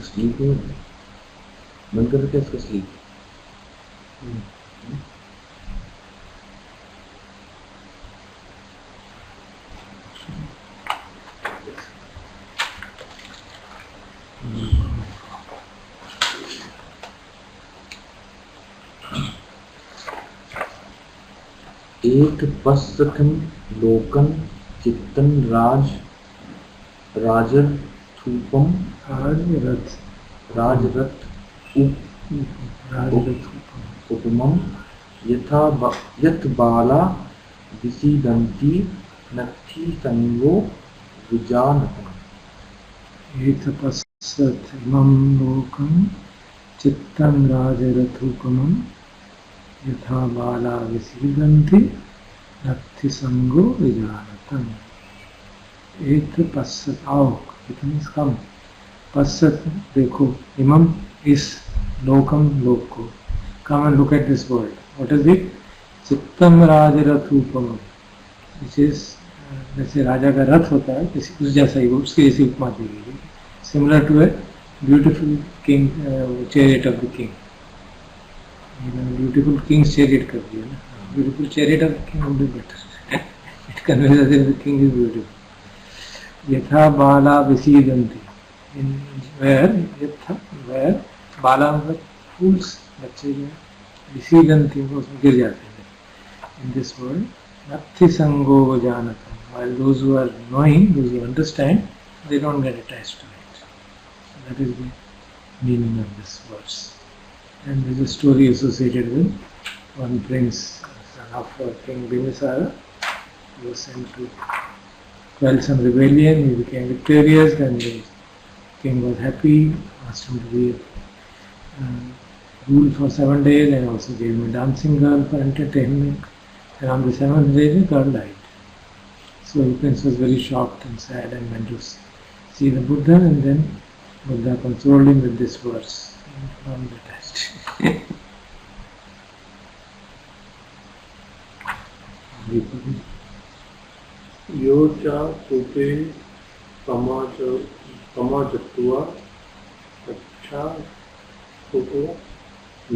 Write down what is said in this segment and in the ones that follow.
Sleep है बंद कर रखे इसका स्लीप एक पश्चतम लोकन चित्तन राजरथूपम राजरथ उपमम यथ बाला विसीदन्ति नत्थि संगो विजानतम्। एक पश्चतमं लोकं चित्तं राजरथूपमं यथा बाला विसीदन्ति नत्थि संगो विजानतम्। एक पश्चात आओ कितनी कम पश्चात देखो इमम इस लोकम लोक को come and look at this world what is it चित्तम राजरथूपमम विच इज जैसे राजा का रथ होता है किसी उस जैसा ही वो उसकी जैसी उपमा दी गई similar to a beautiful king chariot of the king beautiful king's chariot कर दिया ना beautiful chariot of the king would be better it conveys that the king is beautiful यथा बाला विसीदन्ति where बाला मतलब फूल्स बच्चे जो विसीदन्ति उसमें गिर जाते हैं in this world नत्थि संगो जानतम while those who are knowing those who understand they don't get attached to it so that is the meaning of this verse and there is a story associated with one prince son of King Bimbisara who was sent to quell some rebellion. He became victorious and the king was happy, asked him to be rule for 7 days and also gave him a dancing girl for entertainment. And on the 7th day the girl died. So the prince was very shocked and sad and went to see the Buddha and then Buddha consoled him with this verse. Not attached. यो चा सुपे समाजत्वा अच्छा सुको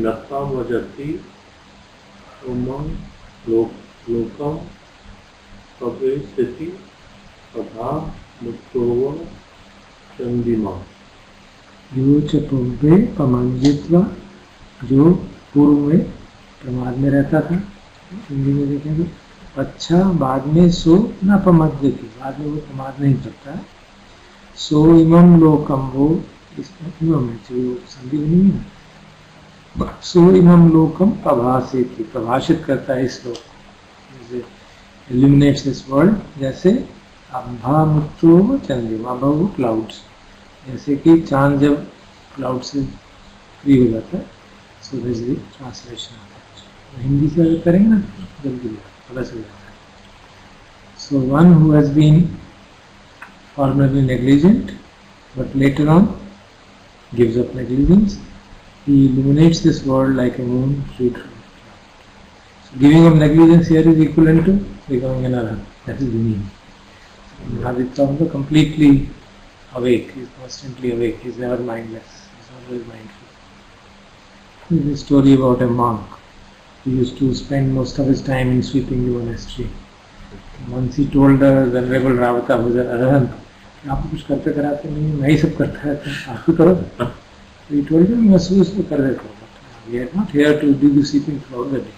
नतामजति उमं लोकम प्रवेशति तथा मुक्तोव चंदिमा। यो च पूर्वे प्रमांजित्वा जो पूर्व में प्रमाद में रहता था हिंदी में देखेंगे अच्छा बाद में सो न प्रमद्यति बाद में वो प्रमाद नहीं करता सो इमम लोकम वो इसमें इमम है जो संधि नहीं है सो इमम लोकम प्रभासेति प्रभाषित करता है इस लोक को illuminates this world जैसे अम्भा मुत्रो चंद्रिमा अम्भा क्लाउड्स जैसे कि चांद जब क्लाउड से फ्री हो जाता है so this is the translation of that Hindi से अगर करेंगे ना जल्दी पता चल जाता है so one who has been formerly negligent but later on gives up negligence he illuminates this world like a moon freed from the cloud. So giving up negligence here is equivalent to becoming an arhat. That is the meaning. Aditya completely awake, he is constantly awake, he is never mindless, he is always mindful. This is a story about a monk He used to spend most of his time in sweeping the monastery. Once he told the Venerable Ravata Arahant, आप कुछ करते कराते नहीं, मैं ही सब करता रहता हूँ, आप ही करो. So he told him, मैं सुबह सुबह कर देता हूँ. We are not here to do the sweeping throughout the day.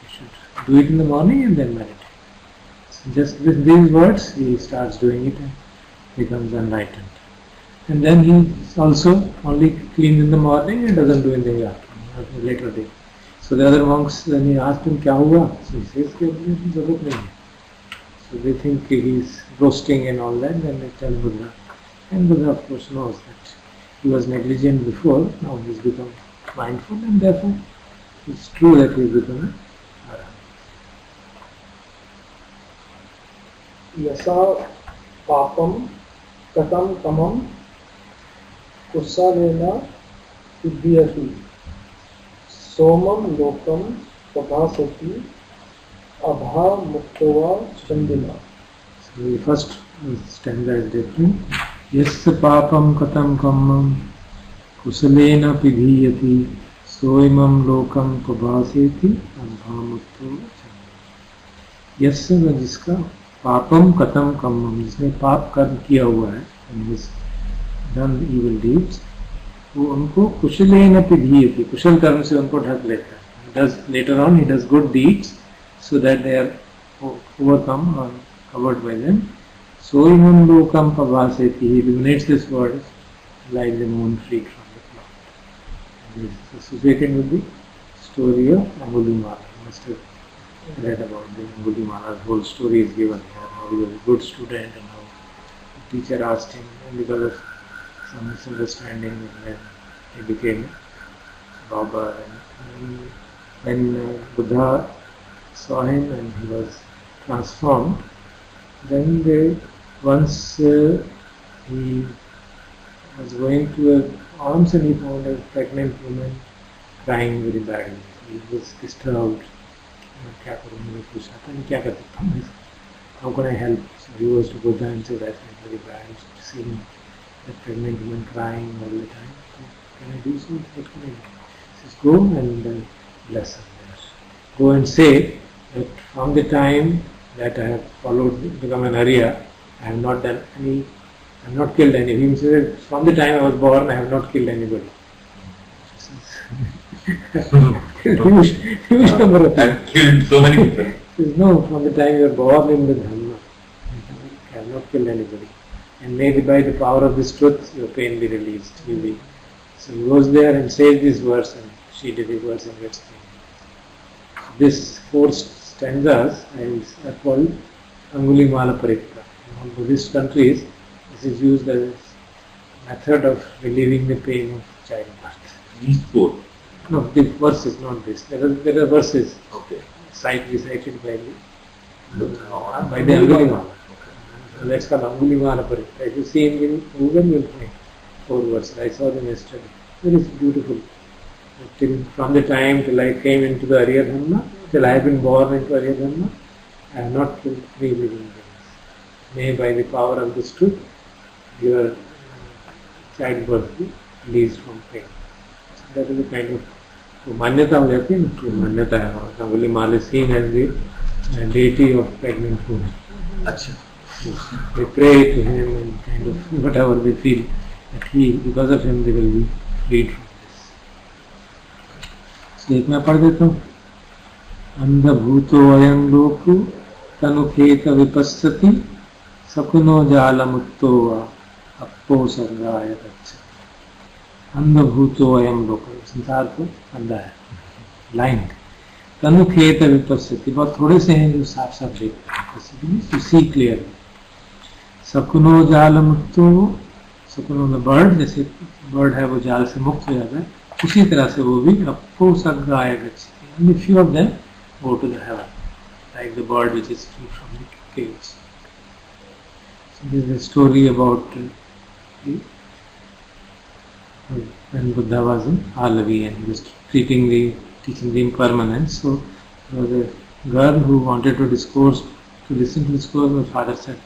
We should do it in the morning and then meditate. So just with these words, he starts doing it and becomes enlightened. And then he also only cleans in the morning and doesn't do anything after later day. So the other monks, when he asked him, क्या हुआ? So he says, कि मुझे ज़रूरत नहीं है. So they think he's roasting and all that, then they tell Buddha. And Buddha of course knows that he was negligent before, now he's become mindful and therefore it's true that he's become a arahant. यसा पापम कथम तमम कुशलेन सिद्ध्यति सोमम लोकम प्रभासति अभा मुक्तवा चंदिला. So the first stanza is different. Yasya papam katam kammam kusalena pidhiyati soimam lokam prabhaseti abhamutto. यस्य जिसका पापम कथम कम्मम, जिसने पाप कर्म किया हुआ है and has done evil deeds, वो उनको कुशलेन पिधीयति, कुशल कर्म से उनको ढक लेता है. Does later on he does good deeds so that they are overcome or covered by them. So imam lokam pavaseti, he illuminates this world like the moon freed from the cloud. This is associated with the story of Angulimala. You must have read about the Angulimala's whole story is given here. How he was a good student and how the teacher asked him, and because of some misunderstanding, then he became a robber. And when Buddha saw him and he was transformed, then once he was going to an alms and he found a pregnant woman crying very badly. He was disturbed. क्या करूँ, मुझे पूछा था मैं क्या कर सकता हूँ, how can I help? So he was to Buddha and said, I feel very bad seeing a pregnant woman crying all the time. So, can I do something? What can I do? He says, go and bless her. Go and say that from the time that I have followed, become an Arya, I have not done any, I have not killed any. He said, from the time I was born, I have not killed anybody. Huge number of people. I've killed so many people. He says, no, from the time you are born in the Dhamma, I have not killed anybody. And maybe by the power of this truth, your pain be released. So he goes there and says this verse, and she delivers and gets pain. This 4 stanzas are called Angulimala Parikta. In all Buddhist countries, this is used as a method of relieving the pain of childbirth. These 4. No, the verses, not this. There are verses Okay. recited by the Angulimala. So that's called Angulimala Parikta. If you see in Google, you will find 4 verses. I saw them yesterday. Very beautiful. From the time till I came into the Arya Dhamma, till I have been born into Arya Dhamma, I have not killed 3 living beings. May by the power of this truth, your childbirth be released from pain. So that is the kind of manyata ho jati hai na, कि manyata hai. Angulimala is seen as the deity of pregnant women. अच्छा. They pray to him and kind of whatever they feel that because of him, they will be freed from this. So एक मैं पढ़ देता हूँ. अंधभूतो अयं लोको तनुखेत विपස්සति सकुनो जालमुक्तो वा अपो सर्गाय गच्छति. अंधभूतो अयं लोको, संसार को अंधा है, ब्लाइंड. तनुखेत विपස්සति, बहुत थोड़े से हैं जो साफ साफ देखते हैं, to see clearly. सकुनो जालमुक्तो, सकुनो द बर्ड, जैसे बर्ड है वो जाल से मुक्त हो जाता है, उसी तरह से वो भी अपो सर्गाय गच्छति. Only few of them go to the heaven, like the bird which is free from the cage. So this is a story about when Buddha was in Alavi and he was teaching the impermanence. So there was a girl who wanted to discourse, to listen to discourse. Her father said,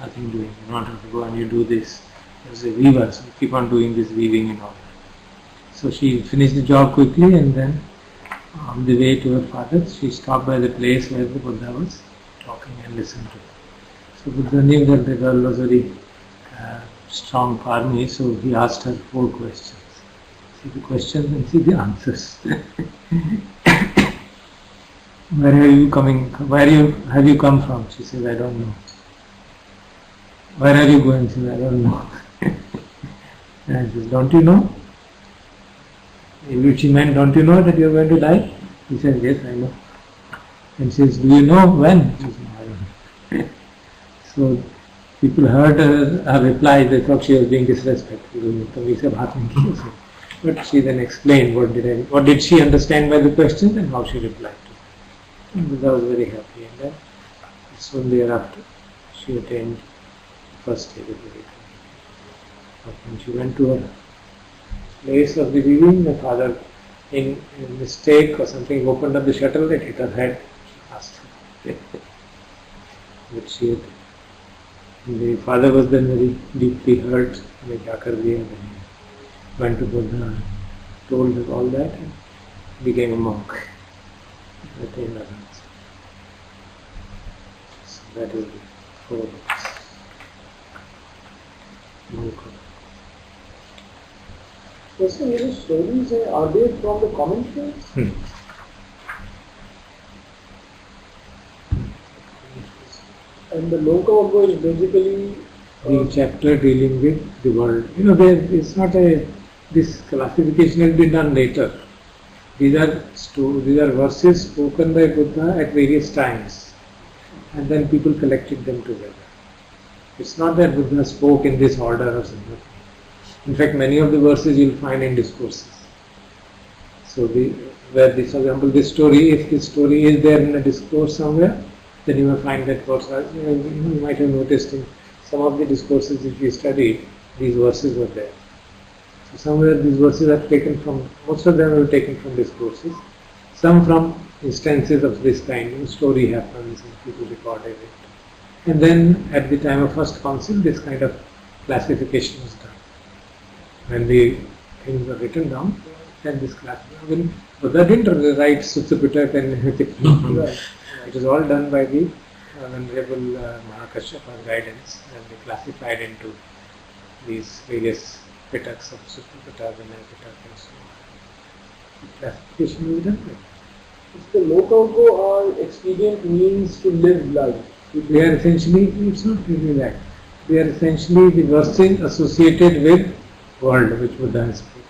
nothing doing, you don't have to go and you do this. There was a weaver, so keep on doing this weaving and all that. So she finished the job quickly and then On the way to her father, she stopped by the place where the Buddha was talking and listened to her. So Buddha knew that the girl was very strong Parni, so he asked her 4 questions. See the questions and see the answers. Where are you coming? Have you come from? She says, I don't know. Where are you going? She says, I don't know. And he says, don't you know? Which he meant, don't you know that you are going to die? He says, yes, I know. And she says, do you know when? She says, no, I don't know. So people heard her reply, they thought she was being disrespectful. But she then explained what did she understand by the questions and how she replied to it. And Buddha was very happy. And then soon thereafter, she attained the first stage of the awakening. But when she went to her place of the viewing, the father, in mistake or something, opened up the shutter, it hit her head. She asked her. But she had, the father was then very deeply hurt. Then he went to Buddha, told her all that, and became a monk. Attained arahanthood. So that is the 4 books. So these stories, are they from the commentaries? And the Lokavagga is basically the chapter dealing with the world. It's not this classification has been done later. These are verses spoken by Buddha at various times, and then people collected them together. It's not that Buddha spoke in this order or something. In fact, many of the verses you'll find in discourses. So, for example, this story, if this story is there in a discourse somewhere, then you will find that verse. You might have noticed in some of the discourses, if you study, these verses were there. So somewhere these verses are taken from, most of them are taken from discourses, some from instances of this kind. Story happens and people recorded it. And then at the time of first council, this kind of classification was done. When the things were written down, then this classification. Buddha didn't write Sutta Pitaka and everything. It was all done by the Venerable Mahakashyapa guidance, and they classified into these various Pitaks of Sutta Pitaka, Vinaya Pitaka, and so on. The classification was done. If the Lokavagga are expedient means to live life. They are essentially, it's not really that. They are essentially the verses associated with world which Buddha has spoken.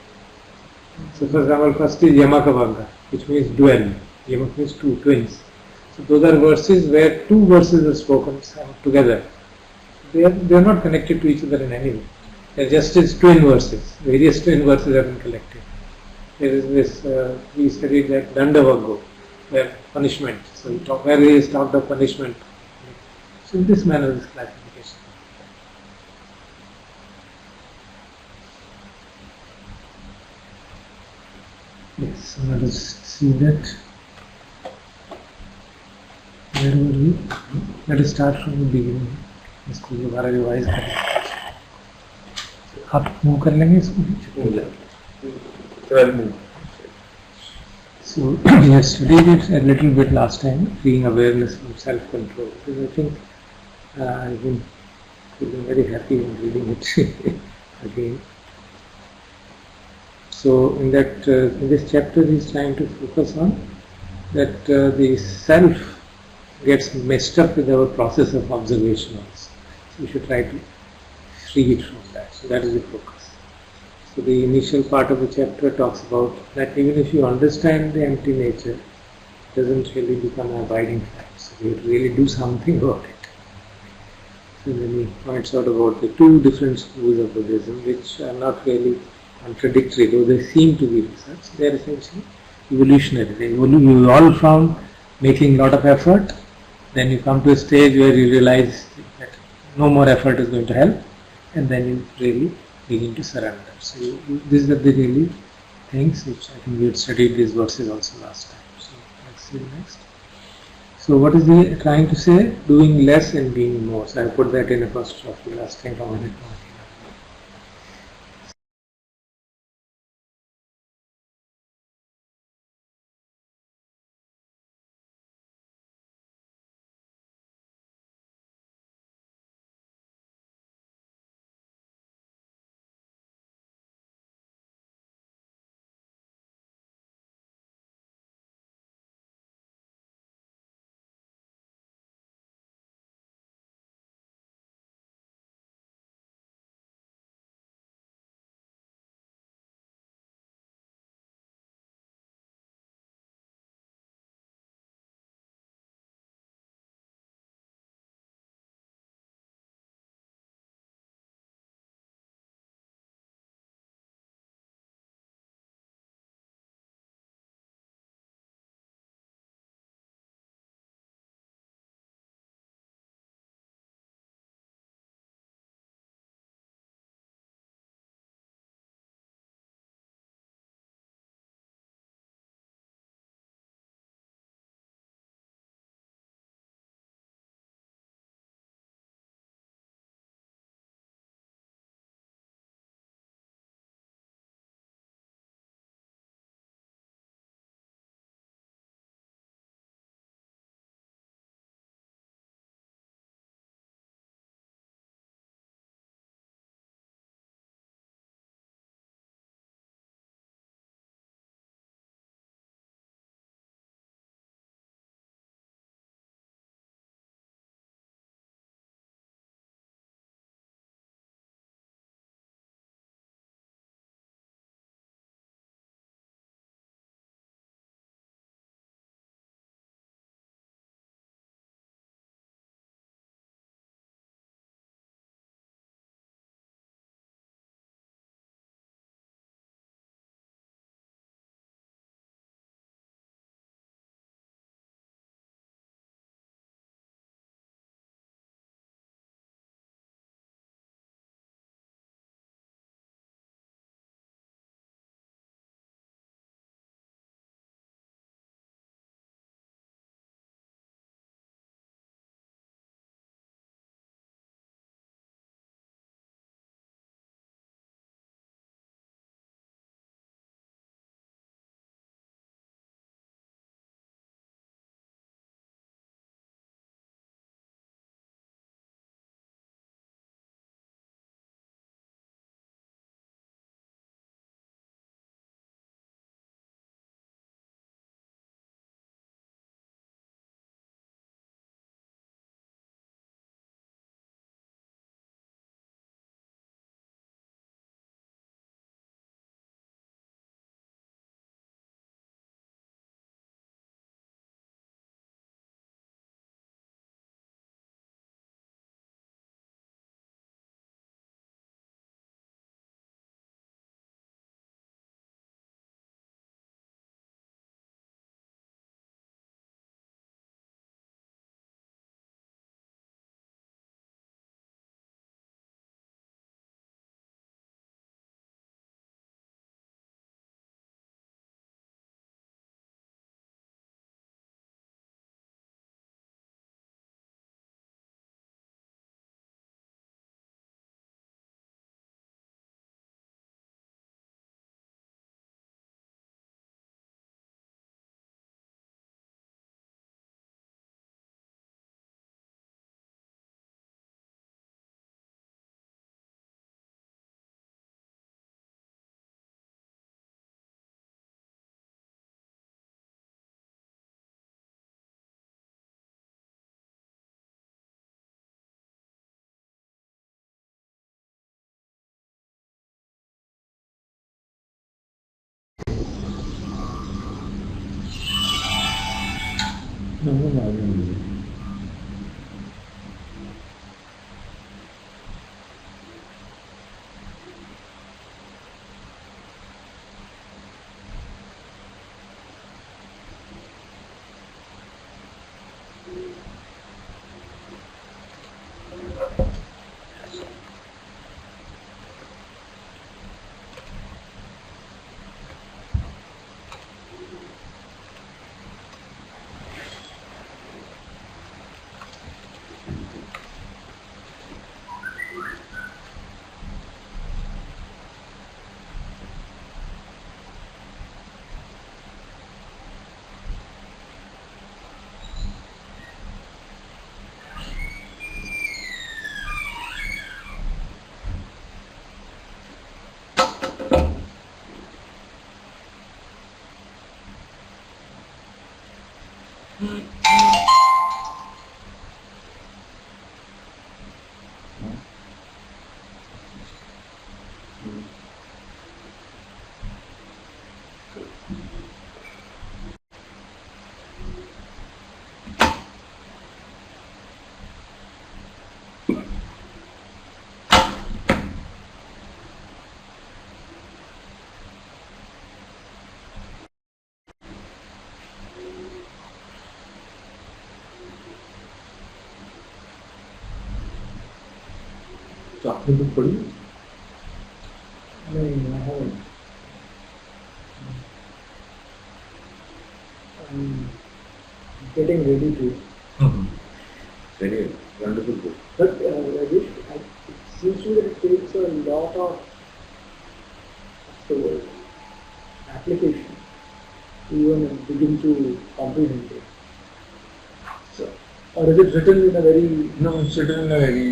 So for example, first is Yamakavagga, which means dual. Yamak means 2 twins. So those are verses where 2 verses are spoken together. They are not connected to each other in any way. They are just as twin verses. Various twin verses have been collected. There is this, we studied that Dandavagga, where punishment. So where he has talked of punishment. So in this manner, this classification. Yes, so let us see that. Where were we? Let us start from the beginning. इसको दोबारा revise करें. आप move कर लेंगे इसको? So we have studied it a little bit last time, freeing awareness from self-control. Because I think I've been feeling very happy in reading it again. So in this chapter he is trying to focus on that the self gets messed up with our process of observation also. So we should try to free it from that. So that is the focus. So the initial part of the chapter talks about that even if you understand the empty nature, it doesn't really become an abiding fact. So you really do something about it. So then he points out about the 2 different schools of Buddhism, which are not really contradictory, though they seem to be such. They are essentially evolutionary. You evolve from making a lot of effort, then you come to a stage where you realize that no more effort is going to help, and then you really begin to surrender. So these are the really things which I think we had studied these verses also last time. So let's see next. So what is he trying to say? Doing less and being more. So I put that in apostrophe last time. वो मालूम नहीं। Chocolate book पड़ी? नहीं, I haven't. I'm getting ready to. Very wonderful book. But it seems to me that it takes a lot of the word, application to even begin to comprehend it. So, or is it written in a very No, it's written in a very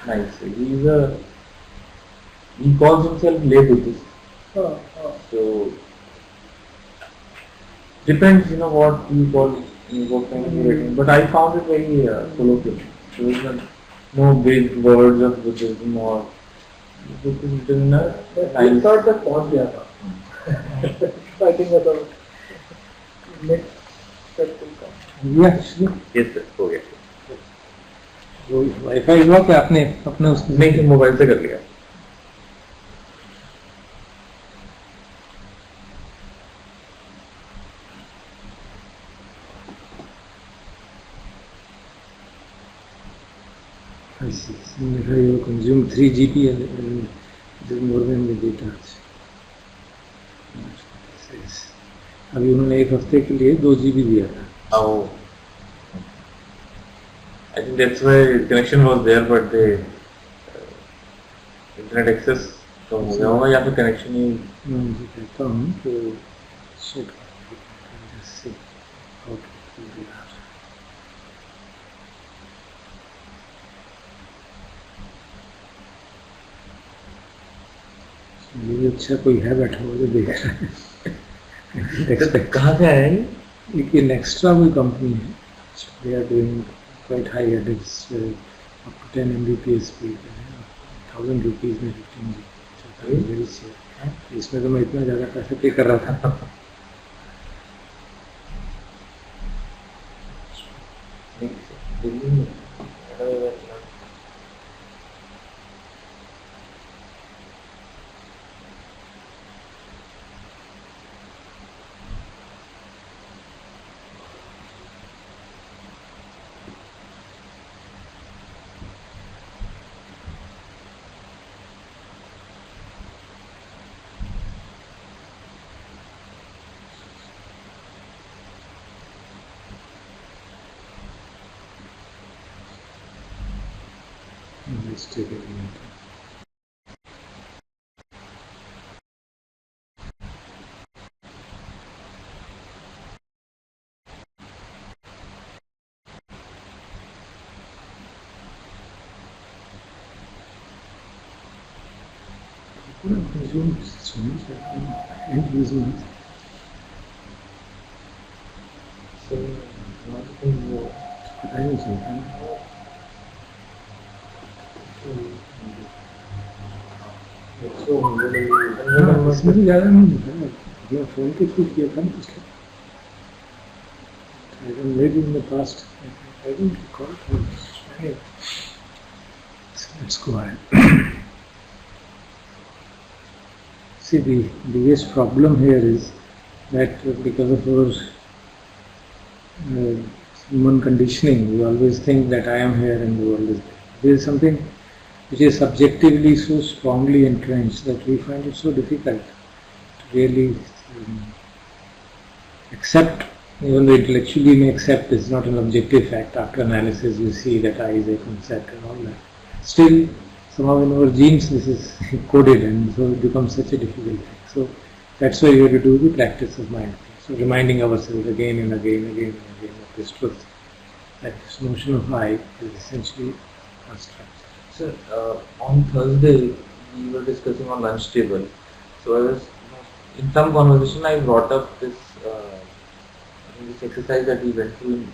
nice way. He calls himself lay Buddhist. So depends, what you call, what kind of writing. But I found it very colloquial. There was no big words of Buddhism or book is written in a I nice. thought that पहुंच गया था. I think that the next step will come. या Shri Yes, sir, हो गया. वो wifi हुआ कि आपने अपने उसमें नहीं, मोबाइल से कर लिया. you consume 3 GB and it is more than the data. अभी उन्होंने एक हफ्ते के लिए 2 GB दिया था. Oh, I think that's why connection was there, but the internet access कम हो गया होगा या फिर connection ही. मैं उनसे कहता हूँ कि check just see how to do that. ये अच्छा कोई है बैठा हुआ जो देख रहा है. Expect कहाँ से आया ये? एक एक्स्ट्रा कोई कंपनी है. They are doing quite high headers up to 10 Mbps speed. 1000 rupees में 15 GB. Very cheap. इसमें तो मैं इतना ज़्यादा पैसे पे कर रहा था. दिल्ली में. Let's take a minute. पूरा कंज्यूम सुनना चाहते हैं एंड यूजिंग पता ही नहीं चलता ना. हाँ, इसमें तो ज़्यादा नहीं होता है. ये फोन के थ्रू किया था ना पिछले maybe in the past, I don't recall. Anyway, so let's go ahead. See, the biggest problem here is that because of our human conditioning, we always think that I am here and the world is there. There is something which is subjectively so strongly entrenched that we find it so difficult to really accept, even though intellectually we may accept it's not an objective fact. After analysis we see that I is a concept and all that. Still, somehow in our genes this is coded, and so it becomes such a difficult thing. So that's why we have to do the practice of mindfulness. So reminding ourselves again and again of this truth, that this notion of I is essentially construct. So on Thursday we were discussing on lunch table. So I was, in some conversation I brought up this exercise that we went through in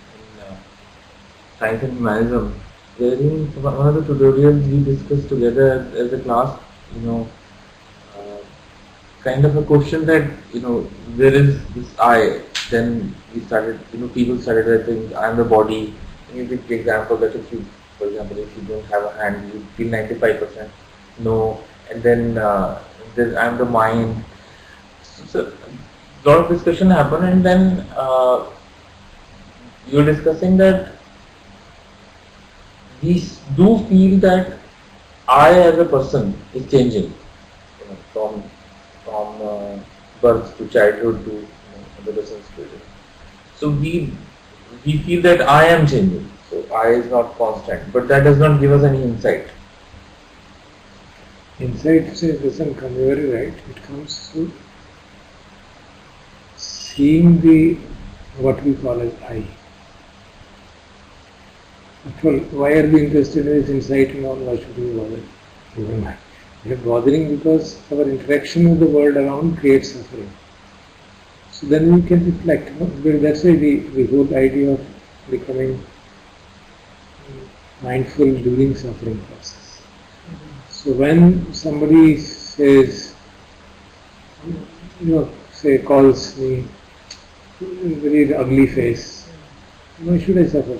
Science and Humanism, wherein one of the tutorials we discussed together as a class, kind of a question that, there is this I, then we started, people started to think I am the body. And you take the example that if you, for example, if you don't have a hand, you feel 95% no, and then I am the mind. So a lot of discussion happened, and then you were discussing that we do feel that I as a person is changing, from birth to childhood to adolescence. So we feel that I am changing. So I is not constant, but that does not give us any insight. Insight doesn't come, you are very right. It comes through seeing what we call as I. Well, why are we interested in this insight and all? Why should we bother? We are bothering because our interaction with the world around creates suffering. So then we can reflect. That's why the whole idea of becoming mindful during suffering process. So when somebody says, calls me very ugly face, why should I suffer?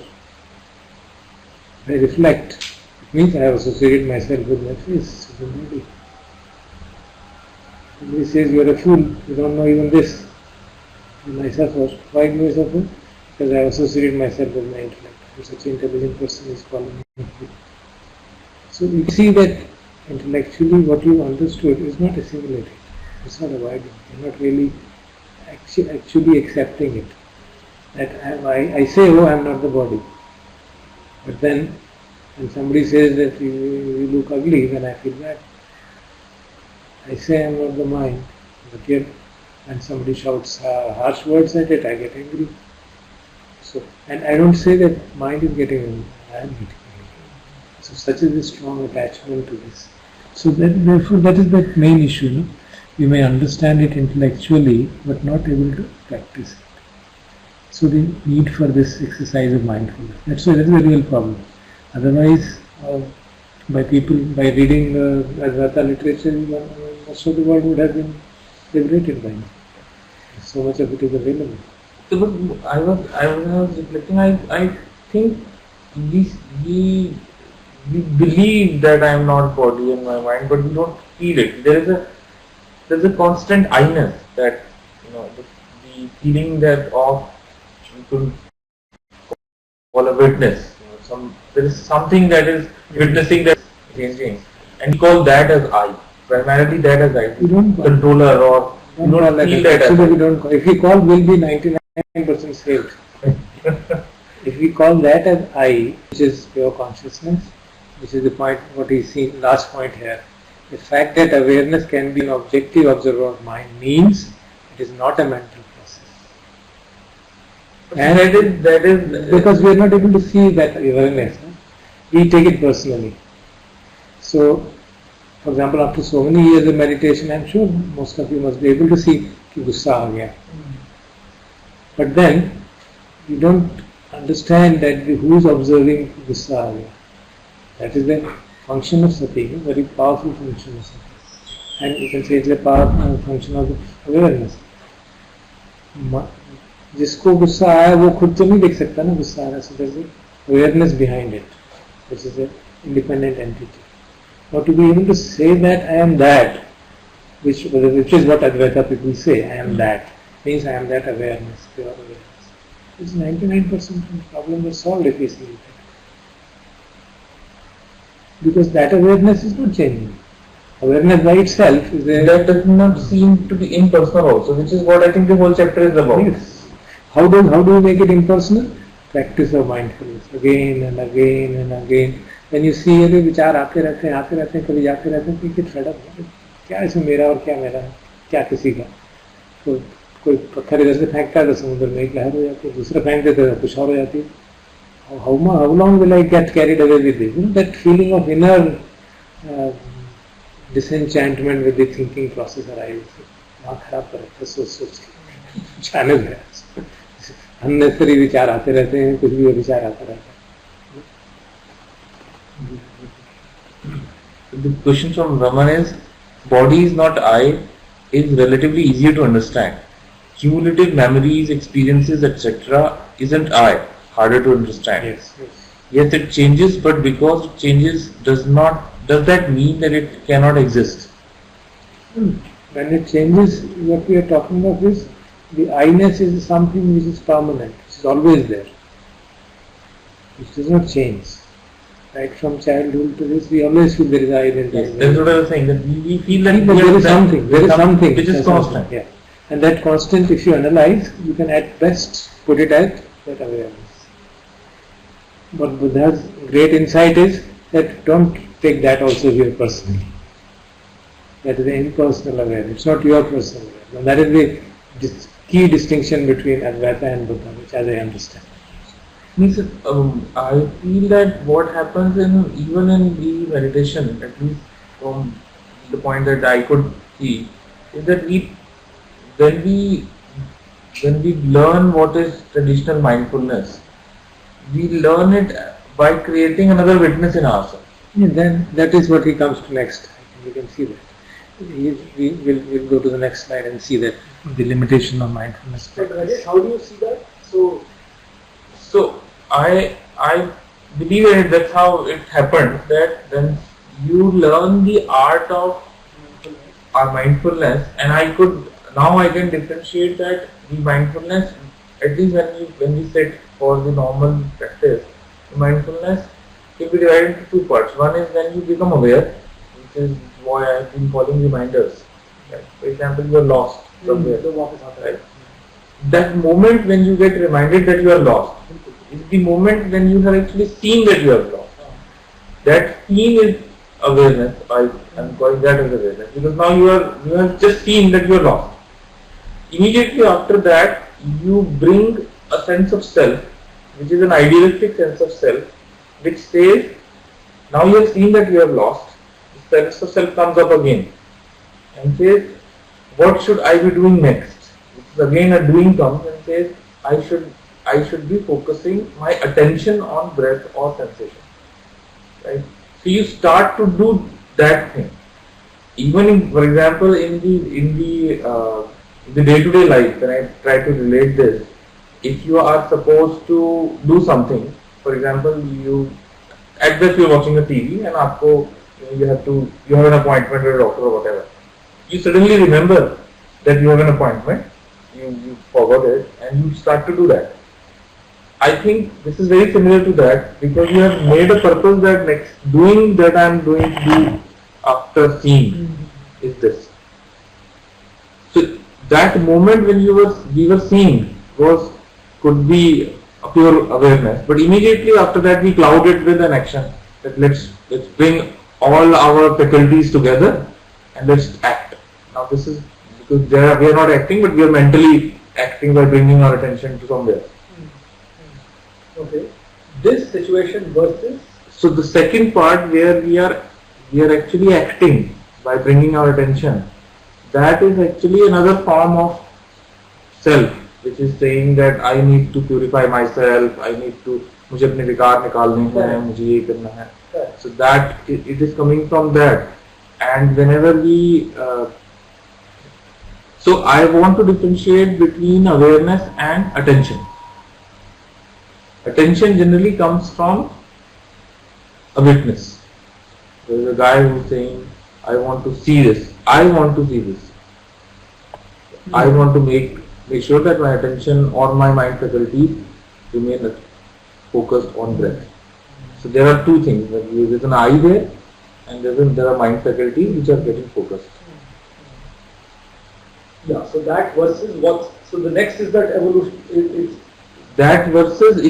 I reflect. It means I have associated myself with my face, with the body. Somebody says you are a fool, you don't know even this. And I suffer. Why do I suffer? Because I have associated myself with my intellect. And such an intelligent person is calling me a fool. So you see that intellectually what you understood is not assimilated. It's not avoiding. You're not really actually accepting it. That I say, oh, I am not the body. But then, when somebody says that you look ugly, then I feel bad. I say I am not the mind, but yet when somebody shouts harsh words at it, I get angry. So, and I don't say that mind is getting angry, I am getting angry. So such is the strong attachment to this. So therefore that is the main issue. No? You may understand it intellectually, but not able to practice it. So the need for this exercise of mindfulness. That's why that is a real problem. Otherwise, by reading Advaita literature, most of the world would have been liberated by now. So much of it is available. So, but I was reflecting. I think we believe that I am not body and my mind, but we don't feel it. There's a constant I-ness that the feeling that of you could call a witness. There is something that is witnessing that changing, and we call that as I. Primarily that as I. We don't controller or we don't feel that as I. We don't call. If we call, we'll be 99% saved. If we call that as I, which is pure consciousness, which is the point what is seen last point here. The fact that awareness can be an objective observer of mind means it is not a mental process. And that is because we are not able to see that awareness. We take it personally. So, for example, after so many years of meditation, I am sure most of you must be able to see कि गुस्सा आ गया. But then you don't understand that who is observing गुस्सा आ गया. That is the function of sati, a very powerful function of sati. And you can say it's a powerful function of awareness. जिसको गुस्सा आया वो खुद तो नहीं देख सकता ना गुस्सा आ रहा है, so there's awareness behind it, which is an independent entity. Now to be able to say that I am that, which is what Advaita people say, I am that, means I am that awareness, pure awareness. It's 99% of the problem is solved if we see it. Because that awareness is not changing. Awareness by itself is there. That does not seem to be impersonal also, which is what I think the whole chapter is about. Yes. How do we make it impersonal? Practice of mindfulness again and again and again. When you see ये विचार आते रहते हैं, कभी जाते रहते हैं, तो fed up है, क्या इसमें मेरा और क्या मेरा, क्या किसी का. तो कोई पत्थर इधर से फेंकता है तो समुद्र में एक लहर हो जाती है, दूसरा फेंक देता है कुछ और हो जाती है. How long will I get carried away with this? That feeling of inner disenchantment with the thinking process arises. दिमाग खराब कर रखा है सोच के, चैनल है. अननेसेसरी विचार आते रहते हैं, कुछ भी विचार आता रहता है. The question from Raman is, body is not I is relatively easier to understand. Cumulative memories, experiences, etc. isn't I, harder to understand. Yes. Yes, it changes, but because it changes, does that mean that it cannot exist? When it changes, what we are talking of is the I-ness is something which is permanent, which is always there, which does not change. Right from childhood to this, we always feel there is I, there is Yes, I. that's what I was saying, that we feel that There is something which is constant. Yeah. And that constant, if you analyze, you can at best put it as that awareness. But Buddha's great insight is that don't take that also here personally. That is the impersonal awareness. It's not your personal awareness. And that is the key distinction between Advaita and Buddha, which as I understand. Means, I feel that what happens even in the meditation, at least from the point that I could see, is that when we learn what is traditional mindfulness, we learn it by creating another witness in ourselves. Yeah, then that is what he comes to next. You can see that. We'll go to the next slide and see that the limitation of mindfulness. But Rajesh, how do you see that? So I believe that that's how it happened, that when you learn the art of our mindfulness, and I can differentiate that the mindfulness, at least when we sit for the normal practice, the mindfulness can be divided into two parts. One is when you become aware, which is why I have been calling reminders. Right? For example, you are lost somewhere. Right? That moment when you get reminded that you are lost is the moment when you have actually seen that you are lost. That seen is awareness. I am calling that as awareness, because now you have just seen that you are lost. Immediately after that, you bring a sense of self, which is an idealistic sense of self, which says, now you have seen that you have lost. The sense of self comes up again and says, what should I be doing next? Again a doing comes and says, I should be focusing my attention on breath or sensation. Right? So you start to do that thing. Even for example, in the day-to-day life, when I try to relate this, if you are supposed to do something, for example, at best you're watching a TV and you have an appointment with a doctor or whatever. You suddenly remember that you have an appointment. You forgot it and you start to do that. I think this is very similar to that, because you have made a purpose that next doing that I am going to do after seeing is this. So that moment when we were seeing could be a pure awareness, but immediately after that we cloud it with an action that let's bring all our faculties together and let's act. Now this is because we are not acting, but we are mentally acting by bringing our attention to somewhere. Okay. This situation versus. So the second part where we are actually acting by bringing our attention, that is actually another form of self, which is saying that I need to purify myself, मुझे अपने विकार निकालने हैं, मुझे ये करना है. So that it is coming from that, and whenever we So I want to differentiate between awareness and attention. Attention generally comes from a witness. There is a guy who's saying, I want to see this. I want to see this. I want to make sure that my attention or my mind faculties remain focused on breath. So there are two things. There is an eye there, and there are mind faculties which are getting focused. Yeah, so that versus what? So the next is that evolution. It's That versus,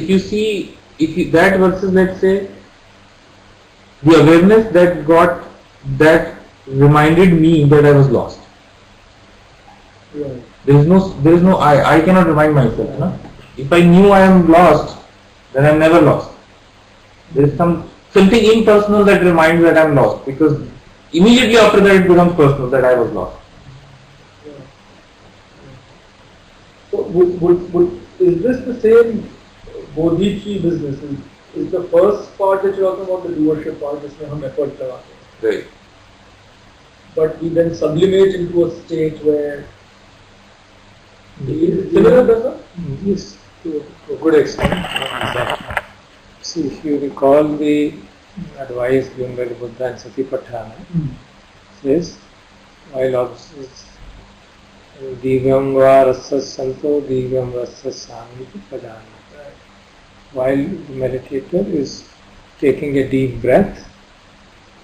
that versus, let's say, the awareness that reminded me that I was lost. right. There is no I cannot remind myself. No? If I knew I am lost, then I am never lost. There is something impersonal that reminds that I am lost, because immediately after that it becomes personal that I was lost. So is this the same Bodhichi business? Is the first part that you're talking about the doership part, जिसमें हम effort लगाते हैं? Right. But we then sublimate into a state where is it similar, does it? Yes, to a good extent. See, if you recall the advice given by the Buddha in Satipatthana, says, while Digam va rasas santo, digam rasas samiti pradana. While the meditator is taking a deep breath,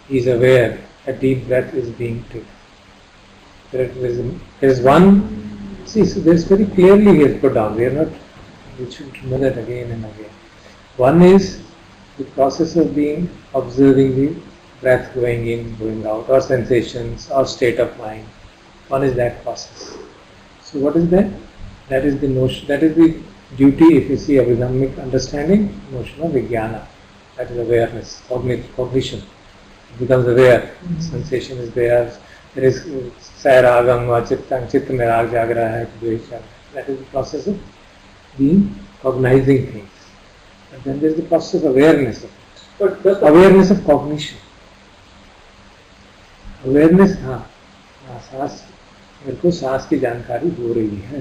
he is aware a deep breath is being taken. There is one, see, so there is very clearly he has put down, we should know that again and again. One is the process of being observing the breath going in, going out, or sensations, or state of mind. One is that process. So what is that? That is the notion, that is the duty, if you see Abhidhammic understanding, notion of Vijnana. That is awareness, cognition. It becomes aware, sensation is there is sairagam va chittang, chitta mein raag jag raha hai, that is the process of being cognizing things. And then there is the process of awareness of it. But does Awareness of cognition. Awareness, सांस, मेरे को सांस की जानकारी हो रही है,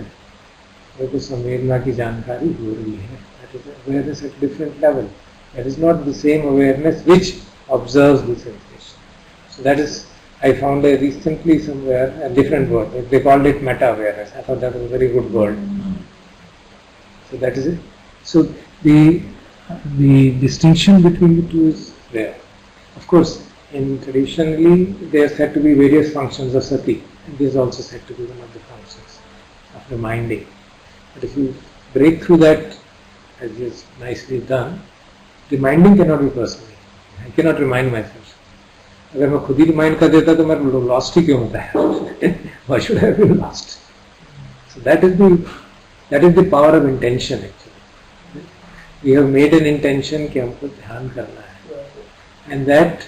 मेरे को संवेदना की जानकारी हो रही है. That is awareness at a different level. That is not the same awareness which observes the sensation. So that is, I found recently somewhere a different word. They called it meta-awareness. I thought that was a very good word. So that is it. So the distinction between the two is there. Of course, traditionally there are said to be various functions of sati, and this is also said to be one of the functions of reminding. But if you break through that, as is nicely done, reminding cannot be personal. I cannot remind myself. अगर मैं खुद ही remind कर देता तो मैं lost ही क्यों होता है? Why should I be lost? So that is the power of intention actually. We have made an intention कि हमको ध्यान करना है, and that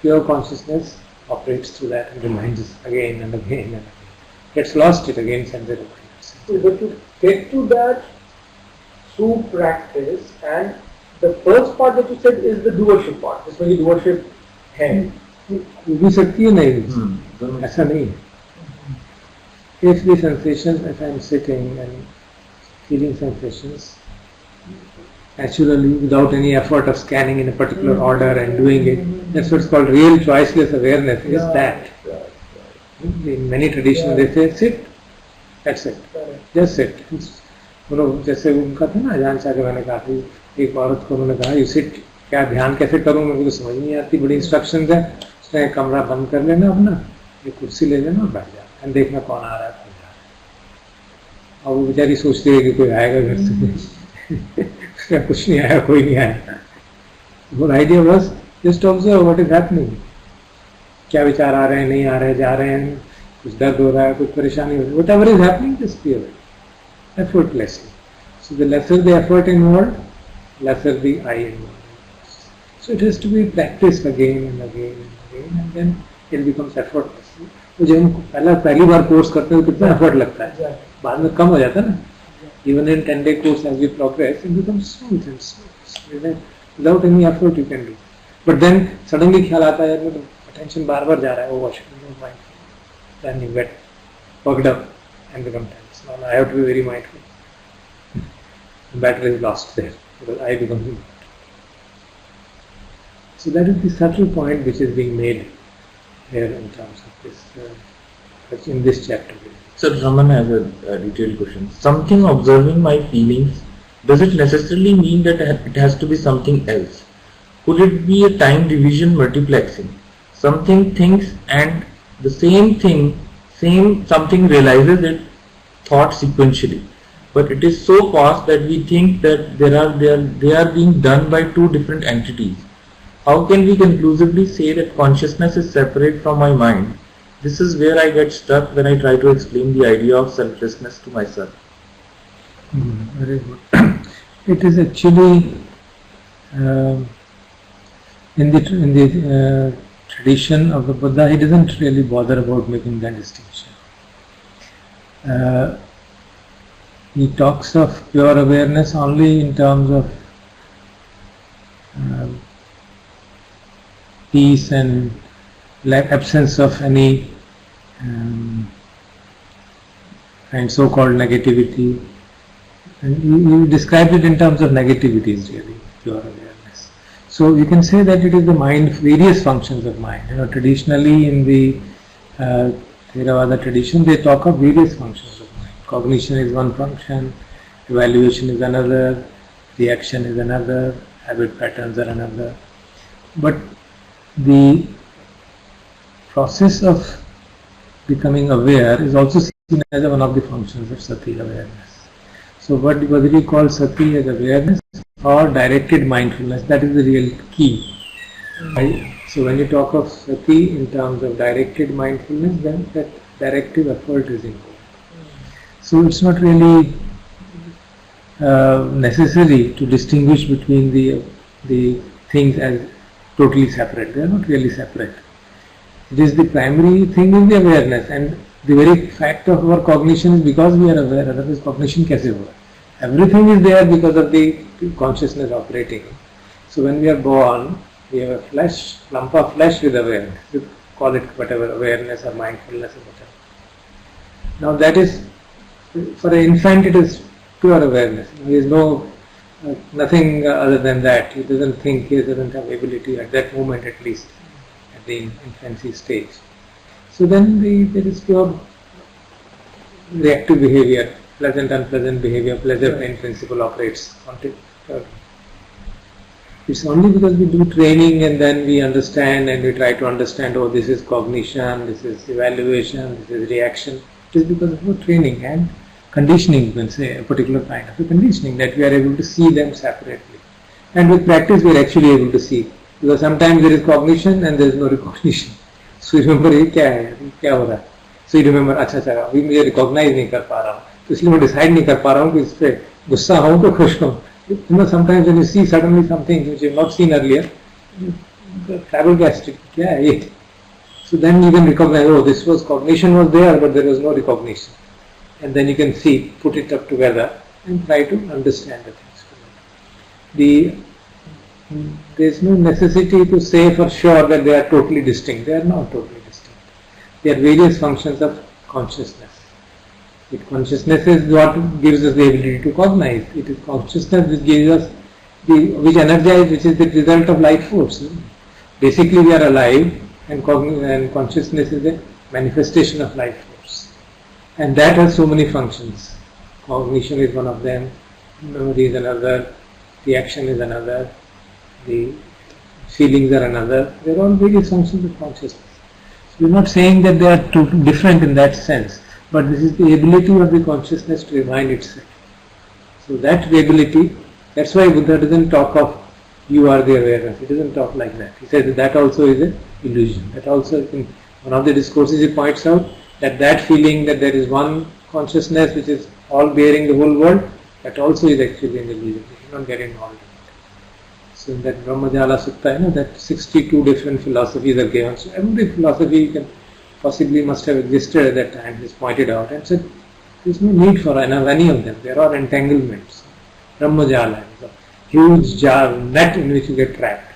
pure consciousness operates through that and reminds us again and again and again. Gets lost, it again sends a reminder. So but to get to that through practice, and the first part that you said is the doership part. जिसमें ये doership है. हो भी सकती है नहीं, ऐसा नहीं है. If the sensations, if I am sitting and feeling sensations naturally without any effort of scanning in a particular order and doing it, that's what's called real choiceless awareness. Is that in many traditions they say sit, that's it, just sit. जैसे उनका था ना अजान शाह के, मैंने कहा थी एक औरत को उन्होंने कहा यू सिट, क्या ध्यान कैसे करूँ, मेरे को तो समझ नहीं आती, बड़ी इंस्ट्रक्शंस है. उसने कमरा बंद कर लेना अपना, एक कुर्सी ले लेना और बैठ जाना एंड देखना कौन आ रहा है कौन जा रहा है. और वो बेचारी सोचती है कि कोई आएगा घर से. उसका कुछ नहीं आया, कोई नहीं आया. वो आइडिया बस just observe what is happening. क्या विचार आ रहे हैं, नहीं आ रहे, जा रहे हैं, कुछ दर्द हो रहा है, कुछ परेशानी हो रही है, what ever is happening just feel it effortlessly. So the lesser the effort involved, lesser the I involved. So it has to be practiced again and again and again, and then it becomes effortless. तो जब हम पहली बार course करते हैं तो कितना effort लगता है, बाद में कम हो जाता है ना. Even in 10-day course as we progress, it becomes smooth and smooth. Without any effort you can do. But then suddenly ख्याल आता है यार attention बार बार जा रहा है, oh I should be mindful. Then you get worked up and become tense. Now I have to be very mindful. The battery is lost there because I become human. So that is the subtle point which is being made here in terms of this, in this chapter. So Raman has a detailed question. Something observing my feelings, does it necessarily mean that it has to be something else? Could it be a time division multiplexing? Something thinks and the same something realizes it thought sequentially. But it is so fast that we think that they are being done by two different entities. How can we conclusively say that consciousness is separate from my mind? This is where I get stuck when I try to explain the idea of selflessness to myself. Very good. It is actually in the tradition of the Buddha, he doesn't really bother about making that distinction. He talks of pure awareness only in terms of peace and absence of any and so-called negativity. And he described it in terms of negativities, really, pure awareness. So you can say that it is the mind, various functions of mind. Traditionally in the Theravada tradition, they talk of various functions of mind. Cognition is one function, evaluation is another, reaction is another, habit patterns are another. But the process of becoming aware is also seen as one of the functions of sati, awareness. So whether we call sati as awareness or directed mindfulness, that is the real key. Right? So when you talk of sati in terms of directed mindfulness, then that directive effort is involved. So it's not really necessary to distinguish between the things as totally separate. They are not really separate. It is the primary thing in the awareness, and the very fact of our cognition is because we are aware. Otherwise, cognition kaise hoga? Everything is there because of the consciousness operating. So when we are born, we have a lump of flesh with awareness. You call it whatever, awareness or mindfulness or whatever. Now that is, for an infant, it is pure awareness. There is nothing other than that. He doesn't think, he doesn't have ability at that moment, at least at the infancy stage. So then there is pure reactive behavior, pleasant, unpleasant behavior, pleasure-pain principle operates on it. It's only because we do training and then we understand and we try to understand, oh, this is cognition, this is evaluation, this is reaction. It is because of our training and conditioning, you can say, a particular kind of a conditioning, that we are able to see them separately. And with practice we are actually able to see. Because sometimes there is cognition and there is no recognition. So you remember, ये क्या है, क्या हो रहा है? So you remember, अच्छा अभी मुझे recognize नहीं कर पा रहा हूँ, तो इसलिए मैं decide नहीं कर पा रहा हूँ कि इस पे गुस्सा हूँ तो खुश हूँ. Sometimes when you see suddenly something which you have not seen earlier, flabbergasted, क्या है ये? So then you can recognize, oh, this was cognition was there, but there was no recognition. And then you can see, put it up together and try to understand the things. There is no necessity to say for sure that they are totally distinct. They are not totally distinct. They are various functions of consciousness. Consciousness is what gives us the ability to cognize. It is consciousness which gives us which energizes, which is the result of life force. Basically, we are alive, and consciousness is a manifestation of life force. And that has so many functions. Cognition is one of them, memory is another, reaction is another, the feelings are another. They are all various functions of consciousness. So we are not saying that they are too different in that sense, but this is the ability of the consciousness to remind itself. So that ability, that's why Buddha doesn't talk of you are the awareness. He doesn't talk like that. He says that also is an illusion. That also, in one of the discourses, he points out that feeling that there is one consciousness which is all bearing the whole world, that also is actually an illusion. You cannot get involved in it. So in that Brahmajala Sutta, that 62 different philosophies are given. So every philosophy possibly must have existed at that time, is pointed out, and said there is no need for any of them. There are entanglements. Brahmajala is a huge net in which you get trapped.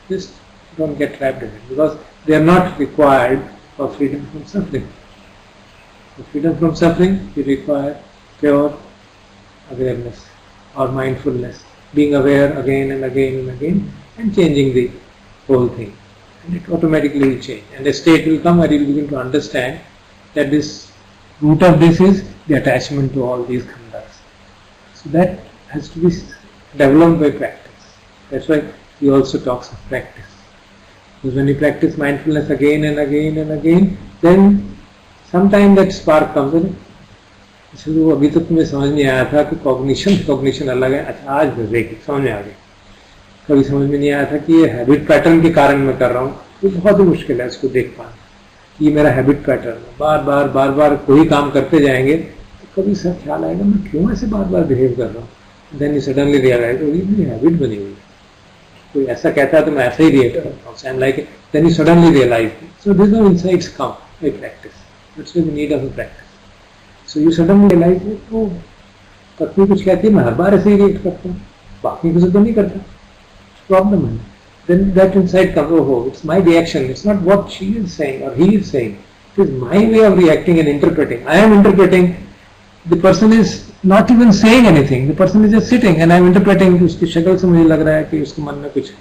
Just don't get trapped in it, because they are not required for freedom from suffering. For freedom from suffering, you require pure awareness or mindfulness, being aware again and again and again and changing the whole thing. And it automatically will change. And a state will come where you will begin to understand that this root of this is the attachment to all these khandhas. So that has to be developed by practice. That's why he also talks of practice. Because when you practice mindfulness again and again and again, then sometime that spark comes in. इसलिए अभी तक तुम्हें समझ नहीं आया था कि cognition अलग है. अच्छा आज देखिए समझ में आ गया. कभी समझ में नहीं आया था कि ये हैबिट पैटर्न के कारण मैं कर रहा हूँ. तो बहुत ही मुश्किल है इसको देख पाना. ये मेरा हैबिट पैटर्न है. बार बार कोई काम करते जाएंगे तो कभी सर ख्याल आएगा मैं क्यों ऐसे बार बिहेव कर रहा हूँ. देन यू सडनली रियलाइज ये मेरी हैबिट बनी हुई है. कोई ऐसा कहता है तो मैं ऐसा ही रिएक्ट करता हूँ. And like then you suddenly realise. So this no insights come by practice. That's the need of a practice. So you suddenly realise तो पत्नी कुछ कहती है मैं हर बार ऐसे ही रिएक्ट करता हूँ, बाकी किसी तो नहीं करता. प्रॉब्लम है. Then that insight comes, oh, it's my reaction. It's not what she is saying or he is saying. It is my way of reacting and interpreting. I am interpreting. The person is not even saying anything. The person is just sitting and I am interpreting. उसकी शक्ल से मुझे लग रहा है कि उसके मन में कुछ.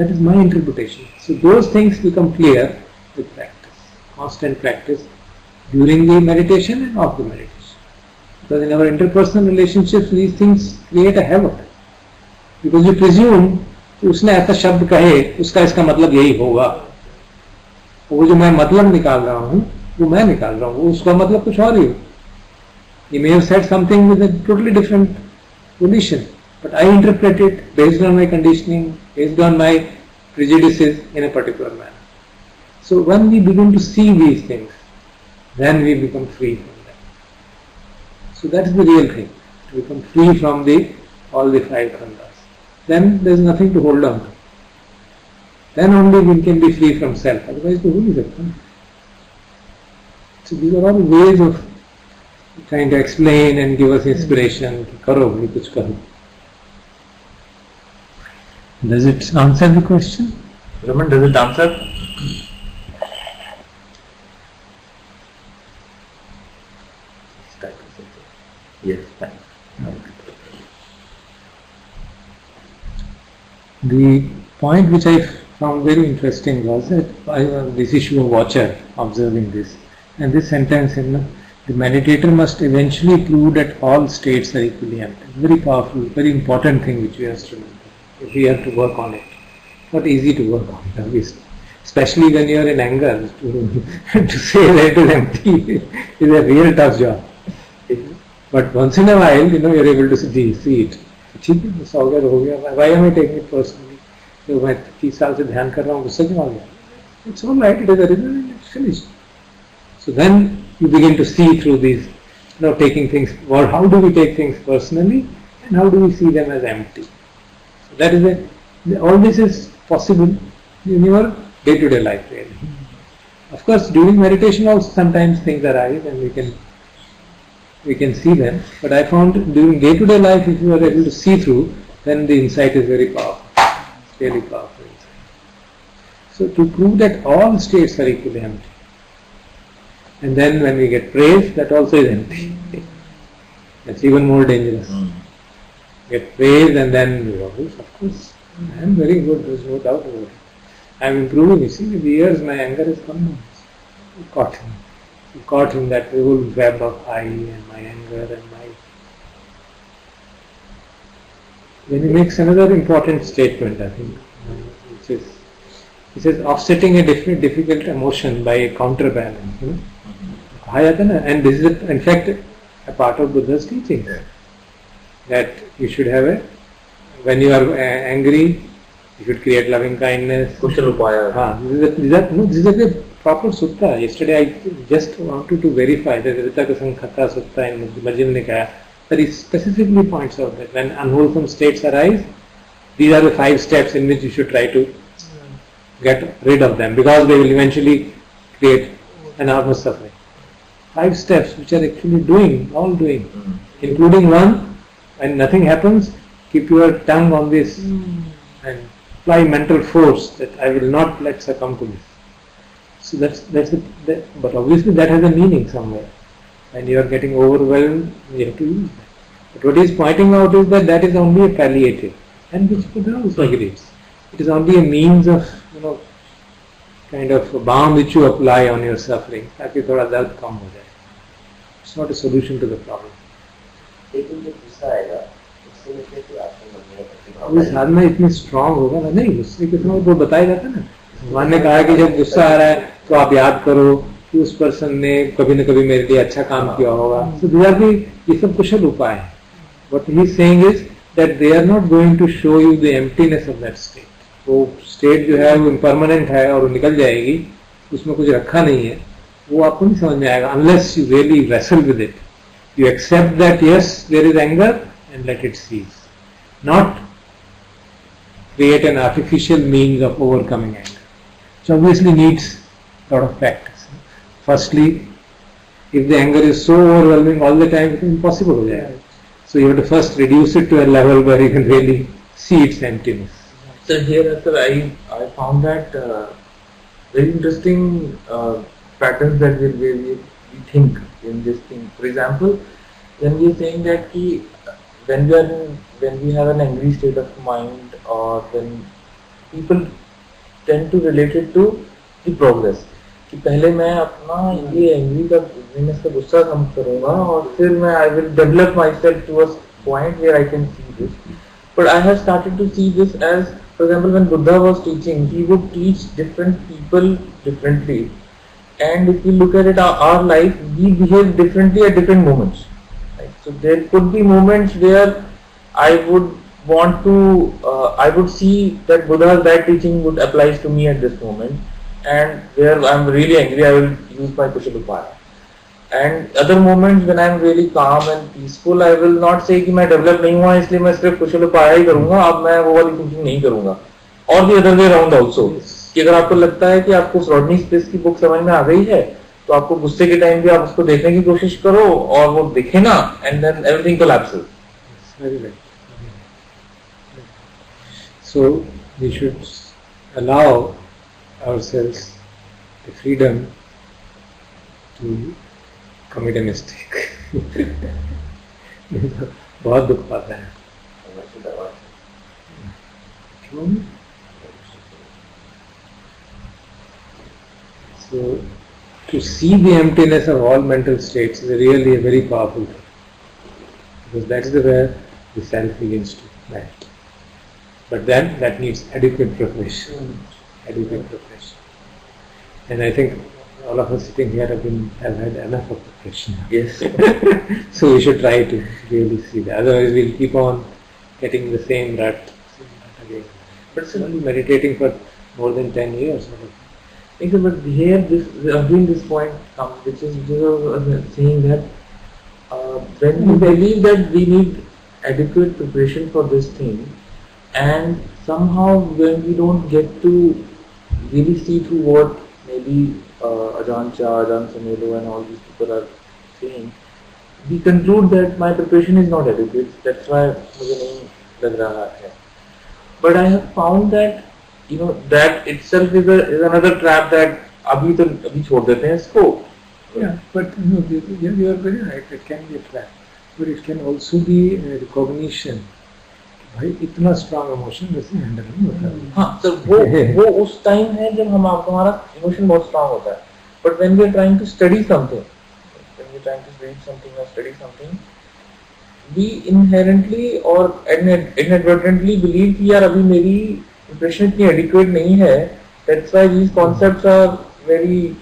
That is my interpretation. So those things become clear with practice, constant practice during the meditation and after the meditation. Because in our interpersonal relationships, these things create a havoc. Because you presume उसने ऐसा शब्द कहे उसका इसका मतलब यही होगा. वो जो मैं मतलब निकाल रहा हूँ वो मैं निकाल रहा हूँ, उसका मतलब कुछ और ही हो. He may have said something with a totally different volition, but I interpret it based on my conditioning, based on my prejudices in a particular manner. So when we begin to see these things, then we become free from them. So that is the real thing, to become free from all the five khandhas. Then there is nothing to hold on to. Then only we can be free from self. Otherwise, who is it? So these are all ways of trying to explain and give us inspiration. Karo, bhai, kuch karo. Does it answer the question? Raman, does it answer? Yes, thanks. The point which I found very interesting was that this issue of watcher, observing this, and this sentence in the meditator must eventually prove that all states are equally empty. Very powerful, very important thing which we have to remember. If we have to work on it. Not easy to work on it, obviously. Especially when you are in anger, to say that it is empty is a real tough job. But once in a while, you are able to see it. Why am I taking it personally? So मैं 30 साल से ध्यान कर रहा हूँ, गुस्सा क्यों आ गया? It's all right, it is a result, it's finished. So then you begin to see through these, taking things, or how do we take things personally and how do we see them as empty? So that is all this is possible in your day-to-day life really. Of course, during meditation also sometimes things arise and we can see them, but I found during day-to-day life, if you are able to see through, then the insight is very powerful. It's really powerful insight. So to prove that all states are equally empty, and then when we get praise, that also is empty. That's even more dangerous. Get praise and then, of course, I am very good, there's no doubt about it. I am improving. You see, with the years my anger has come down. Caught in that whole web of I and my anger and my... Then he makes another important statement, I think, which is, he says, offsetting a difficult emotion by a counterbalance. And this is, in fact, a part of Buddha's teaching. That you should have when you are angry, you should create loving kindness. This is a proper sutta. Yesterday I just wanted to verify that Vitakka Sankhata Sutta in Majjhima Nikaya, that it specifically points out that when unwholesome states arise, these are the 5 steps in which you should try to get rid of them, because they will eventually create enormous suffering. 5 steps which are actually all doing, including one, when nothing happens, keep your tongue on this and apply mental force that I will not let succumb to this. So that's but obviously that has a meaning somewhere. When you are getting overwhelmed, you have to use that. But what he is pointing out is that that is only a palliative, and which Buddha also agrees. It is only a means of, kind of a balm which you apply on your suffering, ताकि थोड़ा दर्द कम हो जाए. It's not a solution to the problem. लेकिन जो गुस्सा आएगा उससे लेकर के वो साधना इतनी स्ट्रांग होगा ना, नहीं गुस्से के समय वो बताया जाता है ना. भगवान ने कहा कि जब गुस्सा आ रहा है तो आप याद करो कि उस पर्सन ने कभी न कभी मेरे लिए अच्छा काम किया होगा. So these are the, ये सब कुशल उपाय है. What he is saying is that they are not going to show you the emptiness of that state. वो स्टेट जो है वो इम्परमानेंट है और वो निकल जाएगी, उसमें कुछ रखा नहीं है, वो आपको नहीं समझ में आएगा unless you really wrestle with it. You accept that yes, there is anger and let it cease. Not create an artificial means of overcoming anger, which obviously needs a lot of practice. Firstly, if the anger is so overwhelming all the time, it is impossible हो जाएगा. So you have to first reduce it to a level where you can really see its emptiness. So here, sir, I found that very interesting patterns that we think in this thing. For example, when we are saying that when we have an angry state of mind, or when people tend to relate it to the progress. कि पहले मैं अपना ये angry का इसका गुस्सा कम करूँगा और फिर मैं I will develop myself to a point where I can see this. But I have started to see this as, for example, when Buddha was teaching, he would teach different people differently. And if you look at it, our life, we behave differently at different moments. Right? So there could be moments where I would want to, I would see that Buddha's that teaching would apply to me at this moment. And where I am really angry, I will use my Kushalupaya. And other moments when I am really calm and peaceful, I will not say कि मैं develop नहीं हुआ इसलिए मैं सिर्फ Kushalupaya ही करूँगा, अब मैं वो वाली thinking नहीं करूँगा. और the other way around also. कि अगर आपको लगता है कि आपको रॉडनी स्पेस की बुक समझ में आ गई है, तो आपको गुस्से के टाइम भी आप उसको देखने की कोशिश करो और वो दिखे ना, and then everything collapses. Very right. So we should allow ourselves the freedom to commit a mistake. बहुत दुख पाता है. So to see the emptiness of all mental states is really a very powerful thing, because that is where the self begins to melt. But then that needs adequate preparation. And I think all of us sitting here have had enough of preparation. Yes. So we should try to really see that. Otherwise we'll keep on getting the same rut again. But still meditating for more than 10 years. But here, again this point comes, which is saying that when we believe that we need adequate preparation for this thing, and somehow when we don't get to really see through what maybe Ajahn Chah, Ajahn Samelo and all these people are saying, we conclude that my preparation is not adequate, that's why मुझे नहीं लग रहा है. But I have found that that itself is another trap that अभी छोड़ देते हैं इसको. Yeah, but you are very right. It can be a trap, but it can also be a recognition. भाई इतना strong emotion वैसे handle नहीं होता. हाँ सर, वो उस टाइम है जब हमारा इमोशन बहुत strong होता है. But when we are trying to study something, or study something, we inherently or inadvertently believe कि यार अभी मेरी impression इतनी adequate नहीं है. That's why these concepts are very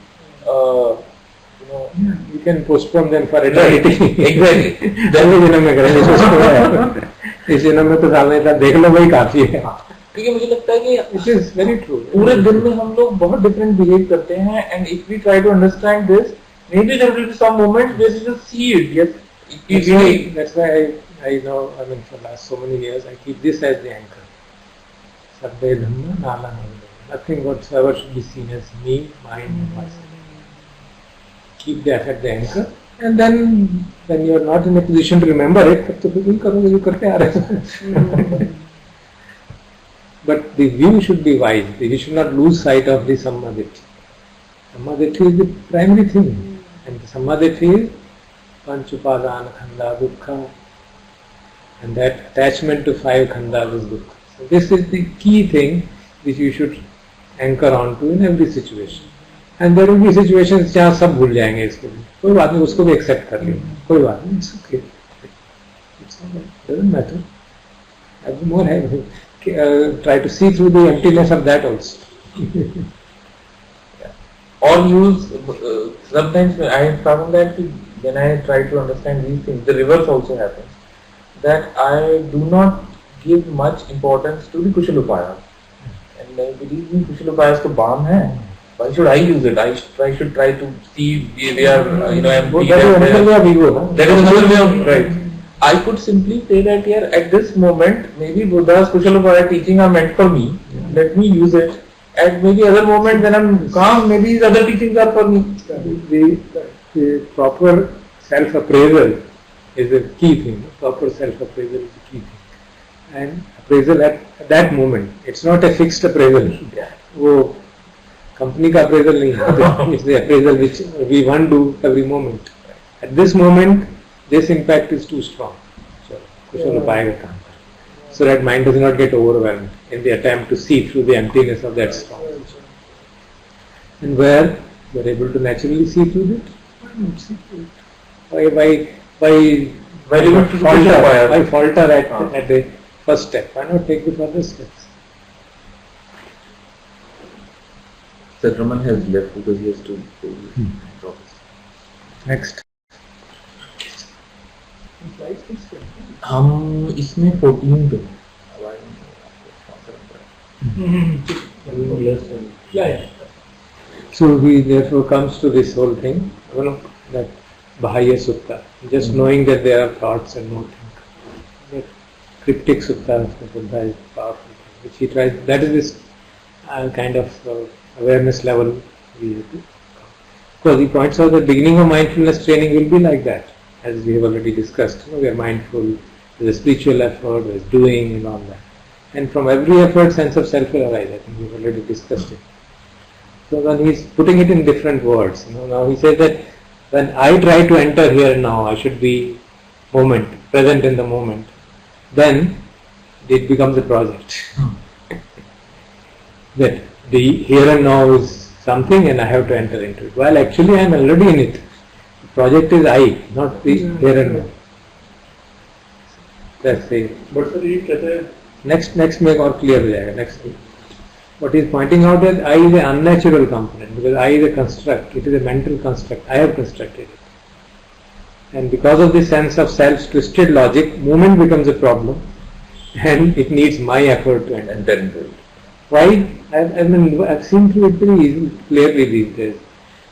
you can postpone them for eternity. Exactly. जन्म में करेंगे इस जन्म में तो साल में देख लो वही काफी है. क्योंकि मुझे लगता है कि It is very true. पूरे दिन में हम लोग बहुत different behave करते हैं, and if we try to understand this, maybe there will be some moments where we will see it. Yes, that's why I know. I mean, for the last so many years, I keep this as the anchor. Sarve Dhamma Nala Nala. Nothing whatsoever should be seen as me, mine, and myself. Keep that at the anchor, and then when you are not in a position to remember it, तब तो बिल्कुल करोगे जो करते आ रहे हैं. But the view should be wise. We should not lose sight of the Sammaditthi. Sammaditthi is the primary thing, and the Sammaditthi is Panchupadana khanda dukkha, and that attachment to 5 khandas is dukkha. So this is the key thing which you should anchor on to in every situation. And there will be situations जहाँ सब भूल जाएंगे इसको भी, कोई बात नहीं, उसको भी एक्सेप्ट कर लियो, कोई बात नहीं, it's okay, it's all right, doesn't matter. Have more try to see through the emptiness of that also. Or use sometimes I found that when I try to understand these things, the reverse also happens. That I do not give much importance to the Kushalupaya. And I believe in Kushalupaya to balm hai. Why should I use it? I should try to see they are empty. That is another way of ego, no? That is another way of right. I could simply say that here at this moment, maybe Buddha's Kushalupaya teaching are meant for me. Let me use it. At maybe other moment when I'm calm, maybe these other teachings are for me. The proper self-appraisal is the key thing. Proper self-appraisal is the key thing. And appraisal at that moment. It's not a fixed appraisal. वो company का appraisal नहीं है. It's the appraisal which we want to do every moment. At this moment, this impact is too strong. So, Kushalupaya का काम कर. So that mind does not get overwhelmed in the attempt to see through the emptiness of that strong. And where you are able to naturally see through it, why not see through it? Why falter at the first step? Why not take the further steps? Satraman has left because he has to go. Next. हम इसमें 14 पे So we therefore comes to this whole thing, that Bahaya Sutta, just knowing that there are thoughts and no think. That cryptic Sutta of Buddha is powerful, which he tries. That is this kind of awareness level we have to come. Because he points out that beginning of mindfulness training will be like that. As we have already discussed, we are mindful, there's a spiritual effort, there's doing and all that. And from every effort, sense of self will arise. I think we've already discussed it. So then he's putting it in different words. Now he says that when I try to enter here and now, I should be present in the moment. Then it becomes a project. That the here and now is something and I have to enter into it. While actually I am already in it. Project is I, not the here and now. That's it. But sir, ये कहते हैं Next में और clear हो जाएगा. Next. What he is pointing out is I is an unnatural component because I is a construct. It is a mental construct. I have constructed it. And because of this sense of self's twisted logic, movement becomes a problem, and it needs my effort to enter into it. Why? I've seen through it very clearly these days.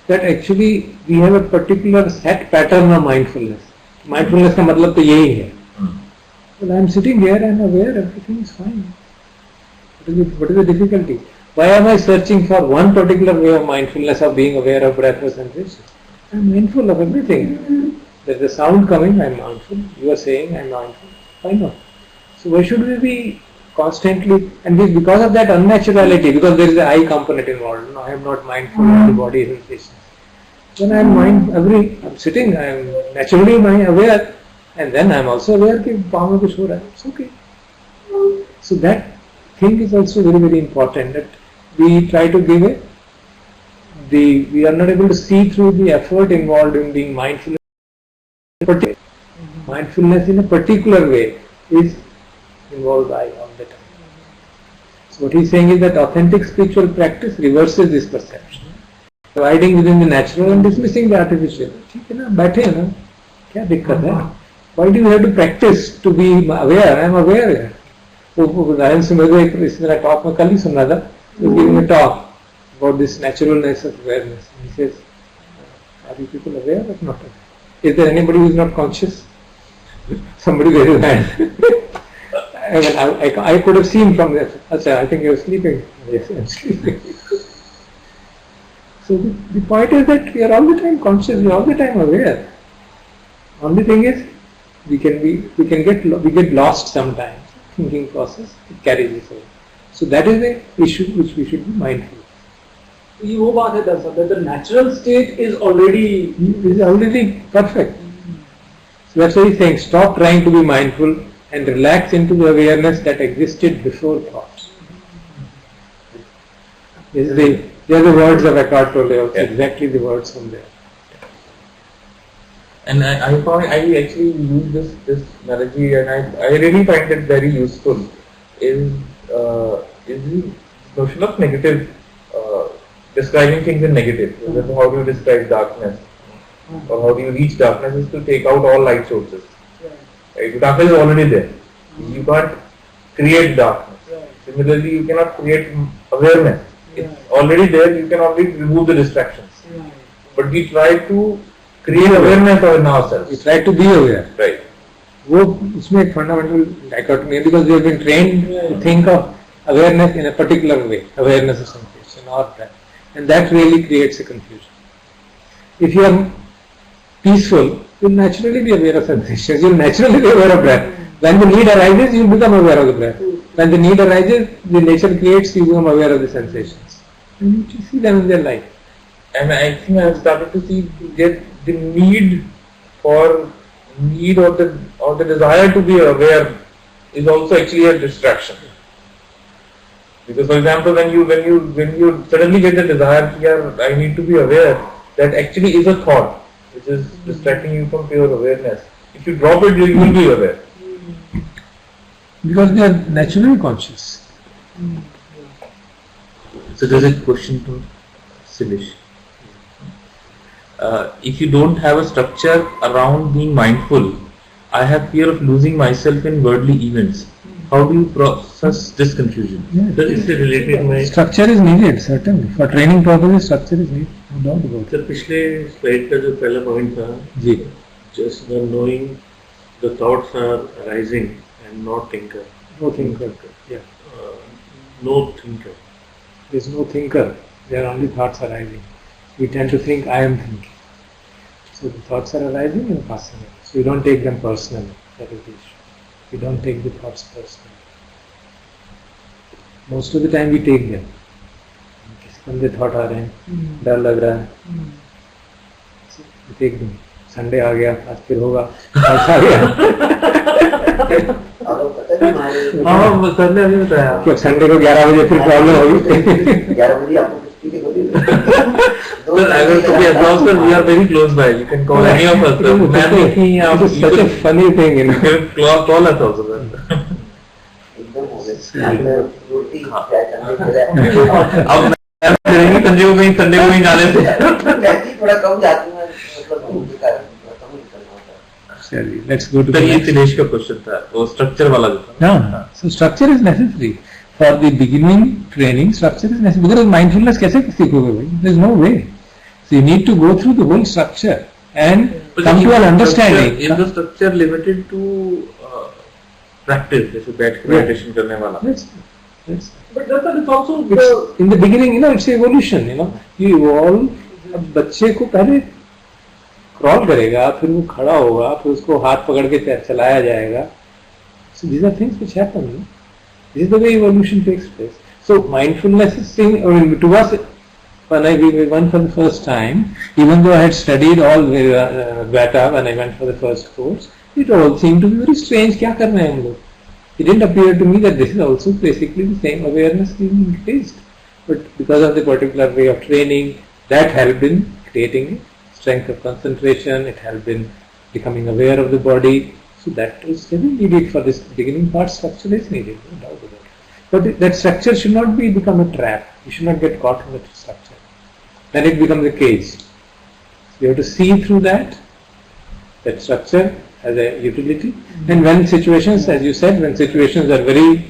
That actually we have a particular set pattern of mindfulness. Mindfulness का मतलब तो यही है. Well, I am sitting here, I am aware, everything is fine. What is the difficulty? Why am I searching for one particular way of mindfulness of being aware of breath or sensation? I am mindful of everything. There is a sound coming, I am mindful. You are saying, I am mindful. Why not? So why should we be constantly, and because of that unnaturality, because there is an I component involved. No, I am not mindful of the body sensations. When I am sitting, I am naturally aware, and then I am also aware that palm mein kuch ho raha hai. It's okay. So that thing is also very, very important, that we try to give we are not able to see through the effort involved in being mindful. Mindfulness in a particular way is involved I all the time. So what he is saying is that authentic spiritual practice reverses this perception. Abiding within the natural and dismissing the artificial. ठीक है ना, बैठे हैं ना, क्या दिक्कत है? Why do you have to practice to be aware? I am aware. Narayan Singh एक इस तरह talk में कल ही सुना था. He was giving a talk about this naturalness of awareness. He says, are you people aware or not aware? Is there anybody who is not conscious? Somebody raised his hand. I could have seen from there. I think you were sleeping. Yes, I am sleeping. So the point is that we are all the time conscious, we are all the time aware. Only thing is, we get lost sometimes. Thinking process, it carries us away. So that is the issue which we should be mindful. ये वो बात है दरअसल that the natural state is already perfect. So that's why he's saying stop trying to be mindful and relax into the awareness that existed before thoughts. They are the words of Eckhart Tolle, Yeah. exactly the words from there. And I found I actually use this analogy, and I really find it very useful. Is the notion of negative, describing things in negative. For example, how do you describe darkness, or how do you reach darkness? Is to take out all light sources. Right? Darkness is already there. You can't create darkness. Similarly, you cannot create awareness. It's already there. You can only remove the distractions. But we try to create awareness in ourselves. We try to be aware. Right. वो उसमें एक fundamental dichotomy है because we have been trained to think of awareness in a particular way, awareness of sensation or that, and that really creates a confusion. If you are peaceful, you'll naturally be aware of sensations. You'll naturally be aware of breath. When the need arises, you become aware of the breath. When the need arises, the nature creates, you become aware of the sensations. And you see them in their life. And I think I have started to see that the need or the desire to be aware is also actually a distraction. Because for example, when you suddenly get the desire, yeah, I need to be aware, that actually is a thought which is distracting you from pure awareness. If you drop it, you will be aware. Because they are naturally conscious. So there's a question to Siddhesh. If you don't have a structure around being mindful, I have fear of losing myself in worldly events. How do you process this confusion? That is related to my Structure is needed, certainly. For training purposes, structure is needed. No doubt about it. Sir पिछले slide का जो पहला point था, जी. just the knowing the thoughts are arising and not thinker. No thinker. Yeah. No thinker. There is no thinker. There are only thoughts arising. We tend to think, I am thinking. So the thoughts are arising and passing away. So you don't take them personally. That is the issue. You don't take the thoughts personally. Most of the time we take them. किस गंदे thought आ रहे हैं, डर लग रहा है. So we take them. Sunday आ गया, आज फिर होगा. आज आ गया. हाँ, सर ने अभी बताया. क्यों Sunday को 11 बजे फिर प्रॉब्लम होगी. 11 बजे आपको कुछ की बोली. Sir, I will to be exhausted. We are very close by. You can call any of us. Sir. मैं देखी आप. It is such a funny thing, you know. You can call us also. Sir. एकदम हो गया. रोटी चाय करने के लिए. अब मैं करेंगे संडे को कहीं जाने से. वैसे थोड़ा कम जाती हूँ, मतलब घूम के कारण थोड़ा कम निकलना होता है. Sorry, let's go to तो the ये next. दिनेश का क्वेश्चन था, वो स्ट्रक्चर वाला जो था. No. So structure is necessary. For the beginning training, structure is necessary. Because mindfulness कैसे सीखोगे भाई? There is no way. So you need to go through the whole structure and come to an understanding. Is the structure limited to practice? जैसे बैठ के meditation करने वाला. Yes. But that's also It's, in the beginning, you know, it's evolution. You know, you evolve. अब बच्चे को पहले crawl करेगा, फिर वो खड़ा होगा, फिर उसको हाथ पकड़ के चलाया जाएगा. So these are things which happen. You know? This is the way evolution takes place. So mindfulness is thing. I mean, to us, when we went for the first time, even though I had studied all Vata when I went for the first course, it all seemed to be very strange. क्या कर रहे हैं हम लोग? It didn't appear to me that this is also basically the same awareness being increased. But because of the particular way of training, that helped in creating strength of concentration. It helped in becoming aware of the body. So that is very needed for this beginning part. Structure is needed, no doubt about it. But that structure should not become a trap. You should not get caught in that structure. Then it becomes a cage. So you have to see through that structure as a utility. And when situations, as you said, when situations are very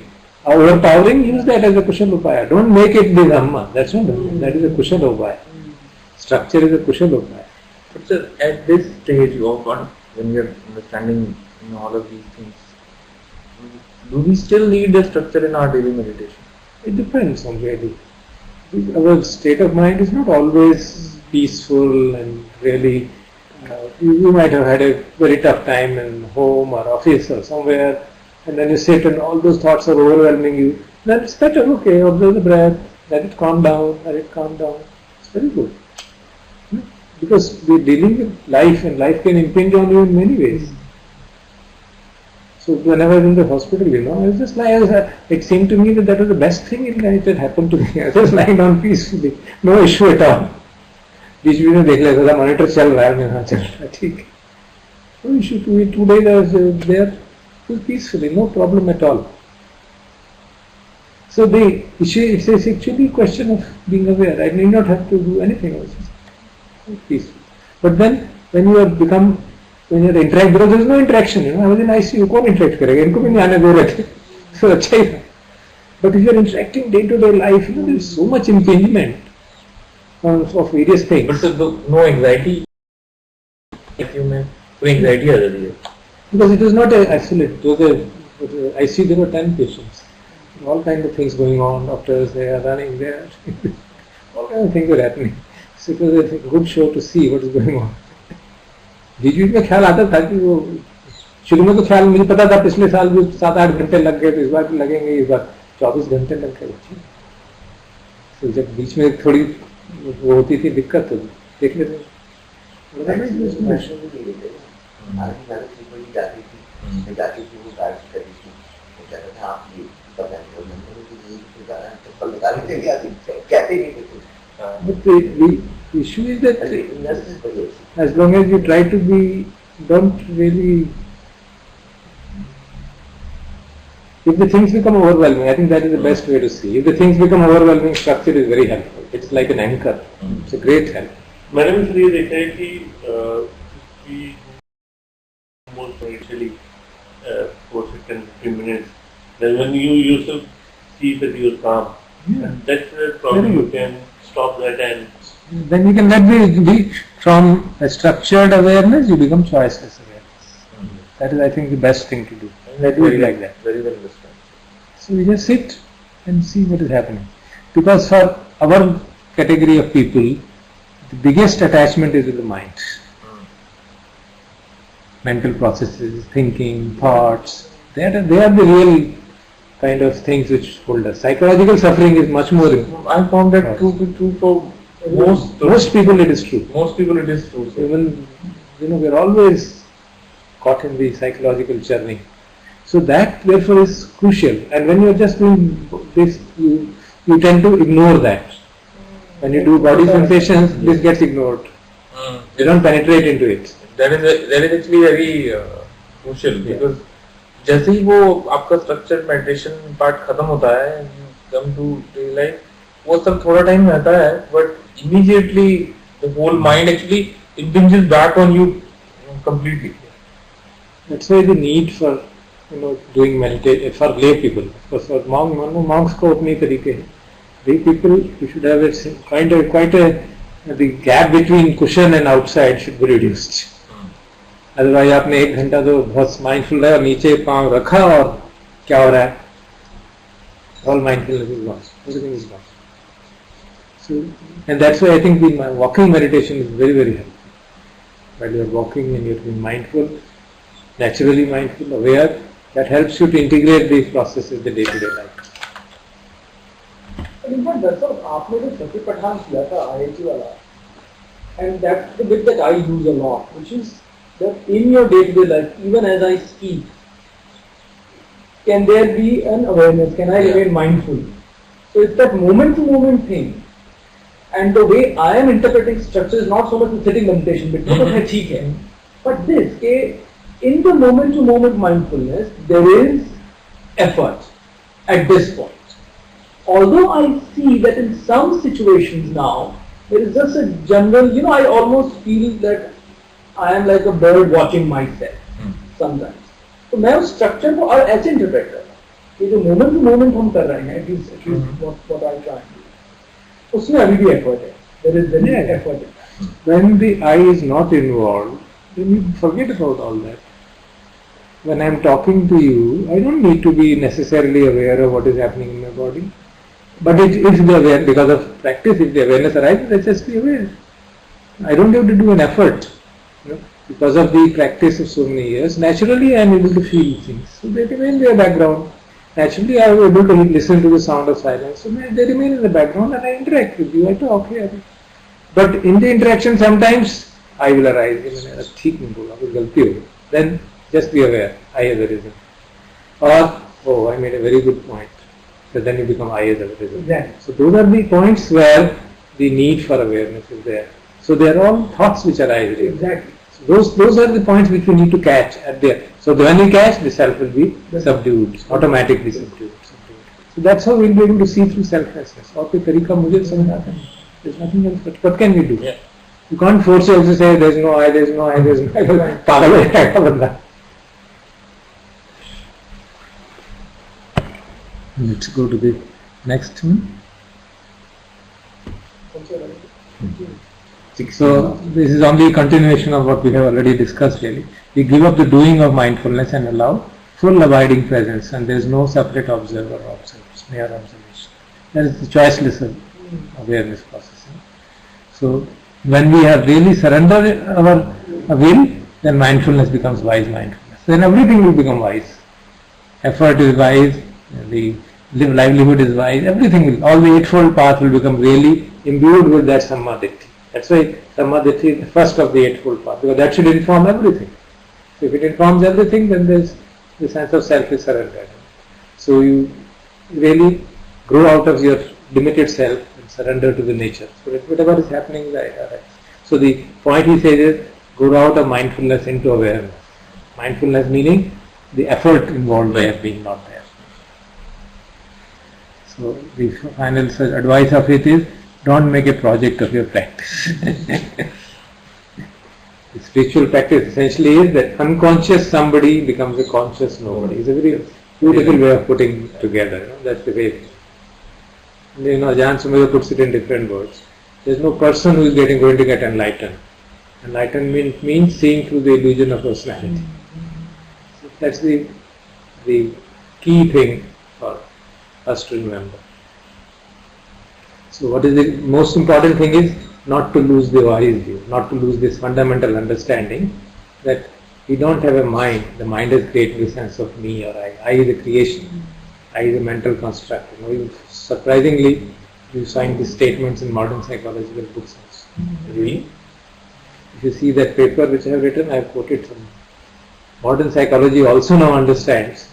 overpowering, use that as a kushal upaya. Don't make it the dhamma. That's not dhamma. That is a kushal upaya. Structure is a kushal upaya. But sir, at this stage of when we are understanding all of these things, do we still need the structure in our daily meditation? It depends on really. Our state of mind is not always peaceful and really. You might have had a very tough time in home or office or somewhere, and then you sit and all those thoughts are overwhelming you. Then it's better, okay, observe the breath, let it calm down, It's very good. Because we're dealing with life and life can impinge on you in many ways. So whenever I was in the hospital, I was just lying. It seemed to me that was the best thing in life that happened to me. I was just lying down peacefully, no issue at all. बीच बीच में देख लेता था monitor चल रहा है, मैं हाँ चल रहा है, ठीक है, no issue to me. 2 days I was there peacefully, no problem at all. So the issue is actually a question of being aware. I need not have to do anything. I was just peaceful. But then when you have become, when you interact, because there is no interaction, I was in ICU, कौन interact करेगा, इनको भी नहीं आने दे रहे थे, so अच्छा ही था. But if you are interacting day to day life, there is so much impingement of various things. But so no anxiety. If you may, कोई anxiety आ जाती है. Because it was not a isolate. ICU there were 10 patients. All kinds of things going on. Doctors they are running there. All kinds of things were happening. So it was a good show to see what is going on. बीच बीच में ख्याल आता था कि वो शुरू में तो ख्याल मुझे पता था पिछले साल भी 7-8 घंटे लग गए, तो इस बार भी लगेंगे, इस बार 24 घंटे लग गए. तो जब बीच में थोड़ी वो होती थी दिक्कत, तो देख लेते. जाती थी वो गाड़ी करी थी, वो कहता था आप ये पता नहीं कहते नहीं थे. But the issue is that as long as you try to be, don't really, if the things become overwhelming, I think that is the best way to see. If the things become overwhelming, structure is very helpful. It's like an anchor. It's a great help. मैंने भी फिर ये देखा है कि most initially for 15 minutes, then when you yourself see that you are calm, and that's where probably you can stop that and Then you can let be from a structured awareness, you become choiceless awareness. That is, I think, the best thing to do. That do it like that. Very well understood. So we just sit and see what is happening. Because for our category of people, the biggest attachment is with the mind. Mental processes, thinking, thoughts, they are the real kind of things which hold us. Psychological suffering is much more. I found that to be true for most people it is true. Most people it is true. Even, we are always caught in the psychological journey. So that therefore is crucial. And when you are just doing this, you tend to ignore that. When you do body sensations, this gets ignored. You don't penetrate into it. That is actually very crucial because जैसे ही वो आपका structured meditation part खत्म होता है, come to daily life, वो सब थोड़ा time रहता है, but immediately the whole mind actually impinges back on you completely. That's why the need for doing meditation for lay people. Because for monks को अपने तरीके हैं. Lay people, you should have quite a the gap between cushion and outside should be reduced. Otherwise आपने 1 घंटा तो बहुत mindful रहे और नीचे पाँव रखा और क्या हो रहा है? All mindfulness is lost. Everything is lost. So, and that's why I think the walking meditation is very, very helpful. While you are walking and you are being mindful, naturally mindful, aware, that helps you to integrate these processes in the day-to-day life. In fact, that's what आपने जो सती पठान किया था IIT वाला, and that's the bit that I use a lot, which is that in your day-to-day life, even as I speak, can there be an awareness? Can I remain mindful? So it's that moment-to-moment thing. And the way I am interpreting structure is not so much the sitting meditation, but this, in the moment-to-moment mindfulness, there is effort at this point. Although I see that in some situations now, there is just a general, I almost feel that I am like a bird watching myself sometimes. So मैं उस structure को और ऐसे interpret कर रहा हूँ कि जो moment to moment हम कर रहे हैं, at least what I try to do, उसमें अभी भी effort है. There is effort in that. When the I is not involved, then you forget about all that. When I am talking to you, I don't need to be necessarily aware of what is happening in my body. But if the aware, because of practice, if the awareness arises, let's just be aware. I don't have to do an effort. Because of the practice of so many years, naturally I am able to feel things. So they remain in the background. Naturally I am able to listen to the sound of silence. So they remain in the background and I interact with you. I talk here. But in the interaction sometimes I will arise. Then just be aware. I have a reason. or oh, I made a very good point. So then you become I as a result. Exactly. So those are the points where the need for awareness is there. So they are all thoughts which arise. Exactly. So those are the points which we need to catch at there. So when we catch, the self will be subdued, automatically subdued. So that's how we'll be able to see through selflessness. और कोई तरीका मुझे समझ आता नहीं. There's nothing else. But what can we do? Yeah. You can't force yourself to say there's no I, there's no I, there's no I. पागल हो जाएगा बंदा. Let's go to the next one. So this is only a continuation of what we have already discussed really. We give up the doing of mindfulness and allow full abiding presence, and there is no separate observer or observers, mere observation. That is the choiceless awareness processing. So when we have really surrendered our will, then mindfulness becomes wise mindfulness. Then everything will become wise. Effort is wise, the livelihood is wise, everything will, all the eightfold path will become really imbued with that Sammaditthi. That's why Sammaditthi is the first of the eightfold path, because that should inform everything. So if it informs everything, then there's the sense of self is surrendered. So you really grow out of your limited self and surrender to the nature. So that whatever is happening is right. So the point he says is, go out of mindfulness into awareness. Mindfulness meaning the effort involved by being not there. So the final advice of it is, don't make a project of your practice. The spiritual practice essentially is that unconscious somebody becomes a conscious nobody. It's a very beautiful way of putting it together. That's the way. Ajahn Sumedho puts it in different words. There's no person who is going to get enlightened. Enlightenment means seeing through the illusion of personality. So that's the key thing for us to remember. So what is the most important thing is not to lose the wise view, not to lose this fundamental understanding that we don't have a mind. The mind is created the sense of me or I. I is a creation. I is a mental construct. Surprisingly, you find these statements in modern psychological books also. Really? If you see that paper which I have written, I have quoted some. Modern psychology also now understands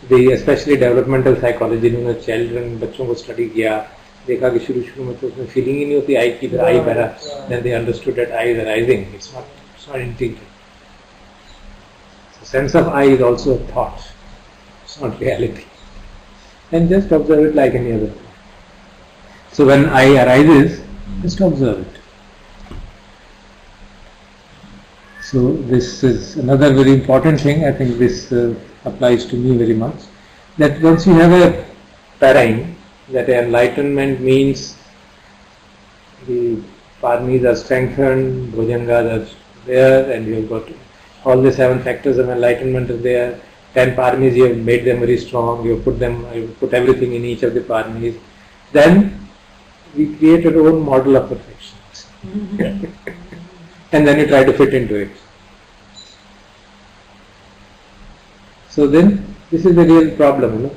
especially developmental psychology. Children, बच्चों को study किया, देखा कि शुरू में तो उसमें feeling ही नहीं होती I की, I बना. Then they understood that I is arising. It's not integrated. The sense of I is also a thought. It's not reality. And just observe it like any other. So when I arises, just observe it. So this is another very important thing. I think this applies to me very much. That once you have a paradigm that enlightenment means the paramis are strengthened, bhujangas are there, and you have got all the 7 factors of enlightenment are there. 10 paramis, you have made them very strong. You have put everything in each of the paramis. Then we create our own model of perfection. And then you try to fit into it. So then, this is the real problem.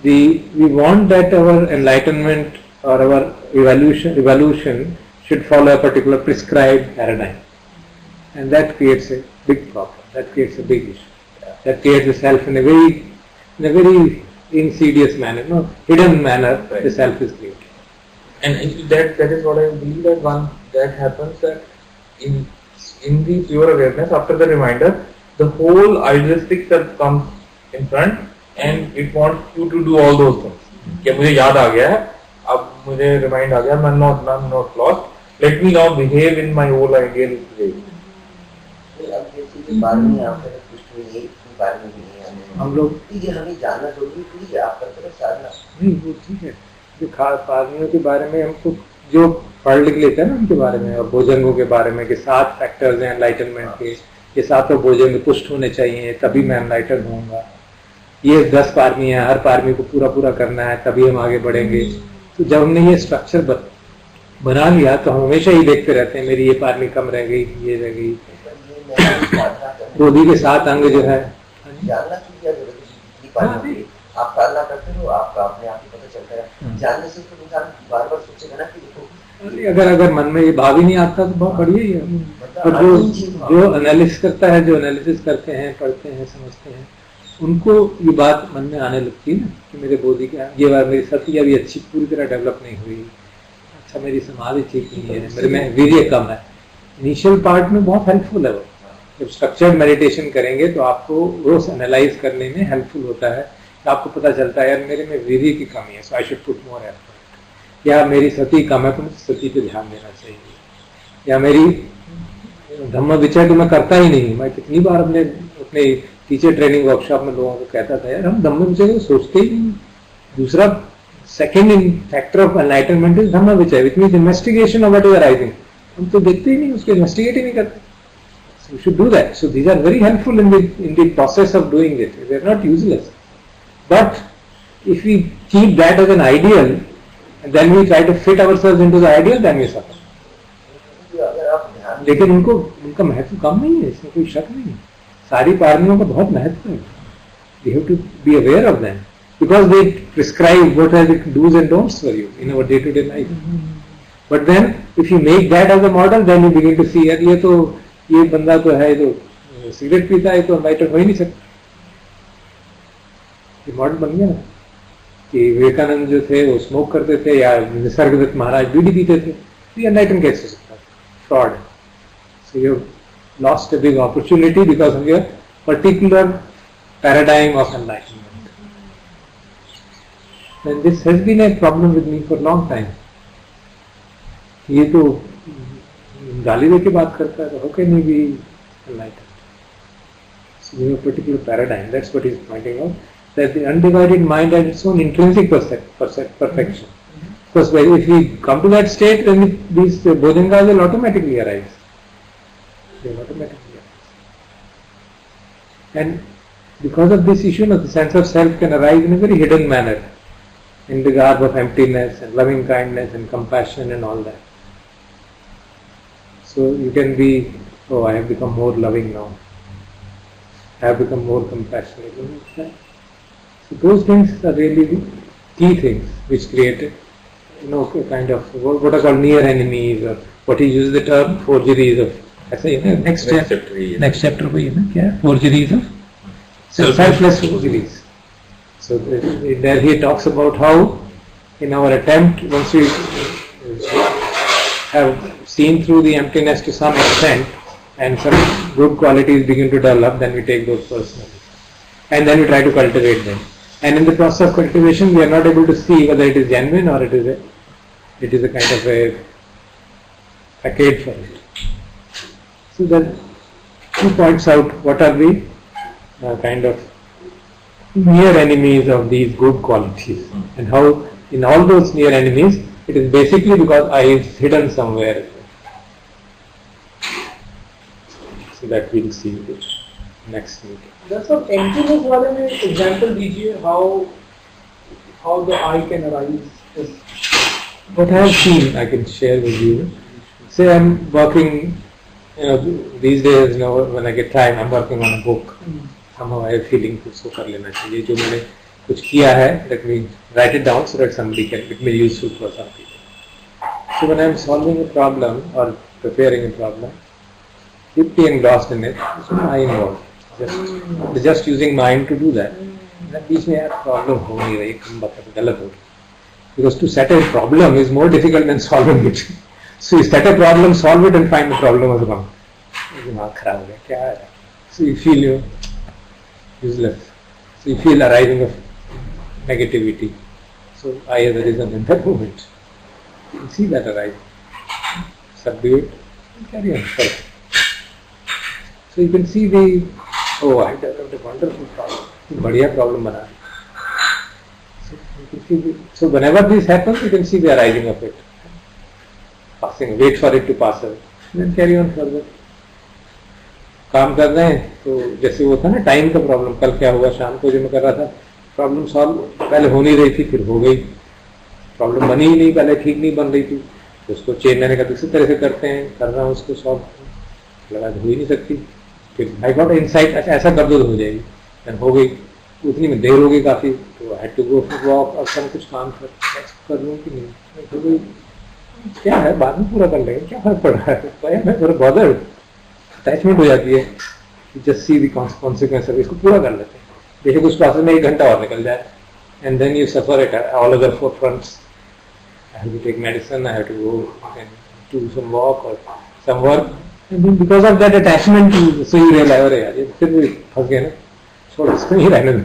We want that our enlightenment or our evolution should follow a particular prescribed paradigm. And that creates a big problem. That creates a big issue. That creates the self in a very insidious manner, hidden manner. Right. The self is created. And that is what I believe that happens that in the pure awareness, after the reminder, the whole idealistic self comes in front and it wants you to do all those things. कि मुझे याद आ गया है, अब मुझे remind आ गया, I'm not lost. Let me now behave in my whole ideal way. अब ये चीजें बाद में आप कुछ नहीं बाद में भी नहीं आने हम लोग ये हमें जानना जरूरी थी आप करते रहे साधना नहीं वो ठीक है जो पारमियों के बारे में हमको जो पढ़ लिख लेते हैं ना उनके बारे में और भोजंगों के बारे में कि 7 फैक्टर्स हैं एनलाइटनमेंट के ये 7 भोजंग पुष्ट होने चाहिए तभी मैं एनलाइटन होऊंगा ये 10 पारमी है हर पारमी को पूरा करना है तभी हम आगे बढ़ेंगे तो जब हमने ये स्ट्रक्चर बना लिया तो हम हमेशा ही देखते रहते हैं मेरी ये पारमी कम रह गई ये रह गई बोधि के 7 अंग जो है जानना की क्या जरूरत है आप साधना करते हो आपका अपने आप ही पता चलता है जानने से तो इंसान बार-बार सोचेगा ना कि देखो अगर मन में ये भाव ही नहीं आता तो बहुत बढ़िया ही है और जो एनालिसिस करता है जो एनालिसिस करते हैं पढ़ते हैं समझते हैं उनको ये बात मन में आने लगती है ना कि मेरे बोधि का ये बार मेरी सती अभी अच्छी पूरी तरह डेवलप नहीं हुई, अच्छा मेरी समाधि ठीक नहीं है, मेरे में वीर्य कम है। इनिशियल पार्ट में बहुत हेल्पफुल है वो। जब स्ट्रक्चर्ड मेडिटेशन करेंगे तो आपको रोज एनालाइज करने में हेल्पफुल होता है। तो आपको पता चलता है यार मेरे में वीर्य की कमी है, so I should put more effort, या मेरी सती कम है तो मुझे सती पे ध्यान देना चाहिए, या मेरी धम्म विचय तो मैं करता ही नहीं। मैं कितनी बार अपने टीचर ट्रेनिंग वर्कशॉप में लोगों को कहता था यार हम धम्म विचय को सोचते ही नहीं। दूसरा second in factor of enlightenment is धम्म विचय, which means investigation of what is arising. हम तो देखते ही नहीं, उसको इन्वेस्टिगेट ही नहीं करते। So we should do that. So these are very helpful in the process of doing it. They are not useless. But if we keep that as an ideal and then we try to fit ourselves into the ideal, then we suffer. लेकिन उनका महत्व कम नहीं है, इसमें कोई शक नहीं है। सारी पारणियों का बहुत महत्व है। We have to be aware of them because they prescribe what are the do's and don'ts for you in our day-to-day life. But then if you make that as a model, then you begin to see यार ये बंदा तो है, तो cigarette पीता है, तो enlighten हो ही नहीं सकता। ये मॉडल बन गया ना कि विवेकानंद जो थे वो स्मोक करते थे, या निसर्गदत्त महाराज बीड़ी पीते थे, तो एनलाइटन कैसे हो सकता है? Fraud. So you lost a big opportunity because of your particular paradigm of enlightenment. And this has been a problem with me for long time. ये तो गाली दे के बात करता है, तो how can he be enlightened? So we have a particular paradigm. That's what he's pointing out. That the undivided mind has its own intrinsic perfection. Because if we come to that state, then these bodhangas will automatically arise. They will automatically arise. And because of this issue, the sense of self can arise in a very hidden manner, in the garb of emptiness and loving kindness and compassion and all that. So you can be, oh, I have become more loving now. I have become more compassionate. So those things are really the key things which create, a kind of what are called near enemies, or what he uses the term forgeries of. ऐसा ही है next chapter वही है ना, क्या है? Forgeries of selfless forgeries. So there he talks about how in our attempt, once we have seen through the emptiness to some extent and some good qualities begin to develop, then we take those personally and then we try to cultivate them. And in the process of cultivation, we are not able to see whether it is genuine or it is a kind of a facade for it. So then he points out what are the kind of near enemies of these good qualities, and how in all those near enemies it is basically because I is hidden somewhere. So that we'll see in the next meeting. That's what emptiness वाले में example दीजिए how the I can arise. What I have seen, I can share with you. Say I'm working, these days, when I get time, I'm working on a book. Somehow I have feeling कुछ तो कर लेना चाहिए, जो मैंने कुछ किया है, let me write it down so that somebody can, it may be useful for some people. So when I'm solving a problem or preparing a problem, deeply engrossed in it, so I involved. Just using mind to do that. बीच में यार problem हो नहीं रही, कम बात गलत हो गई. Because to set a problem is more difficult than solving it. So you set a problem, solve it, and find the problem was wrong. दिमाग खराब हो गया, क्या है? So you feel useless. So you feel arising of negativity. So I have arisen in that moment. You see that arising. Subdue it and carry on. Correct. So you can see I developed a wonderful problem. बढ़िया problem बना. So whenever this happens, you can see the arising of it. Passing, wait for it to pass away. Then carry on further. काम कर रहे हैं तो जैसे वो था ना टाइम का प्रॉब्लम, कल क्या हुआ शाम को जो मैं कर रहा था, प्रॉब्लम सॉल्व पहले हो नहीं रही थी, फिर हो गई. प्रॉब्लम बनी ही नहीं, पहले ठीक नहीं बन रही थी, तो उसको चेंज मैंने कहा दूसरी तरह से करते हैं, कर रहा हूँ उसको सॉल्व, लगा हो ही नहीं सकती. फिर आई गॉट इनसाइट, अच्छा ऐसा कर दो तो हो जाएगी. फिर हो गई, उतनी में देर हो गई काफ़ी, तो I had to go for walk. अब सब कुछ काम कर लूँ कि नहीं, हो गई, क्या है बाद में पूरा कर लेंगे, क्या फर्क पड़ रहा है. मैं थोड़ा बॉदर अटैचमेंट हो जाती है. जस्ट सी द कॉन्सिक्वेंस, इसको पूरा कर लेते हैं. बेशक उस प्रोसेस में 1 घंटा और निकल जाए, and then you suffer at all other 4 fronts. I have to take medicine, I have to go and do some walk or some work, and then because of that attachment, so you realize, अरे यार ये फिर भी फंस गए ना, छोड़ो इसको नहीं रहने दो,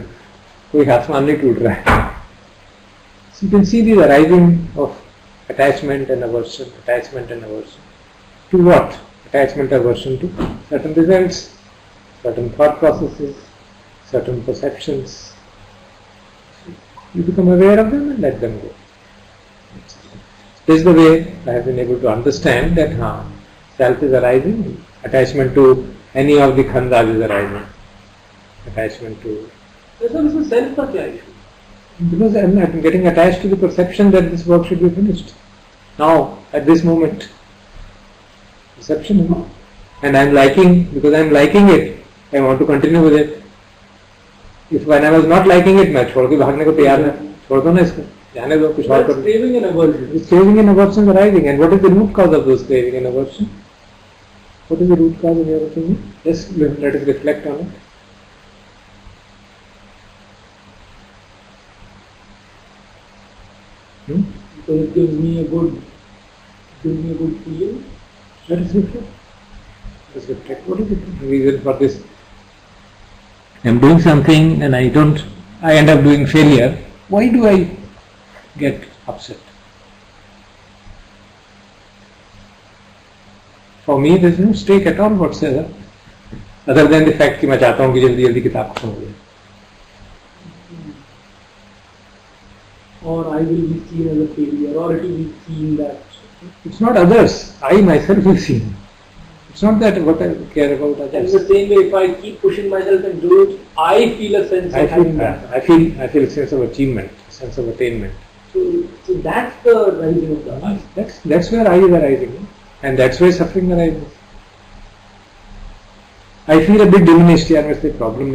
कोई आसमान नहीं टूट रहा है. So you can see the arising of attachment and aversion, attachment and aversion. To what? Attachment, aversion to certain results, certain thought processes, certain perceptions. You become aware of them and let them go. This is the way I have been able to understand that self is arising, attachment to any of the khandhas is arising. Attachment to... This is self का क्या issue? Because I am getting attached to the perception that this work should be finished. Now, at this moment. Perception. And I am liking, because I am liking it, I want to continue with it. If when I was not liking it, मैं छोड़ के भागने को तैयार है, छोड़ दो ना इसको, जाने दो कुछ और करो. Craving and aversion. This craving and aversion is arising, and what is the root cause of those craving and aversion? What is the root cause in your opinion? Just let us reflect on it. Because it gives me a good feeling. Let us reflect. Let's reflect. What is the reason for this? I am doing something and I end up doing failure. Why do I get upset? For me, there is no stake at all whatsoever, other than the fact कि मैं चाहता हूँ कि जल्दी किताब खत्म हो जाए. Or I will be seen as a failure, or it will be seen that. It's not others. I myself will see. It's not that what I care about others. In the same way, if I keep pushing myself and do it, I feel a sense of having done. I feel a sense of achievement, a sense of attainment. So that's the rising of the I. That's where I is arising, and that's where suffering arises. I feel a bit diminished. Yeah, that's the problem.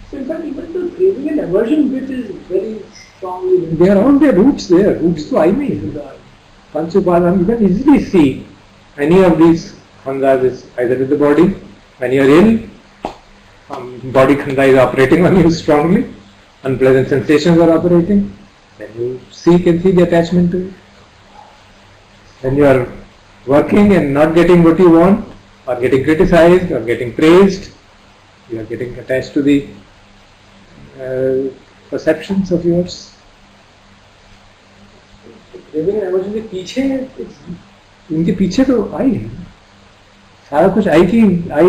So in fact, even the craving and aversion bit is very strongly linked. They are all their roots there. Roots to I mean. Panch Upadana, you can easily see any of these khandhas is either with the body. When you are ill, body khandha is operating on you strongly. Unpleasant sensations are operating. Then you can see the attachment to it. When you are working and not getting what you want, or getting criticized, or getting praised, you are getting attached to the perceptions of yours. Craving and aversion के पीछे इनके पीछे तो आई है सारा कुछ आई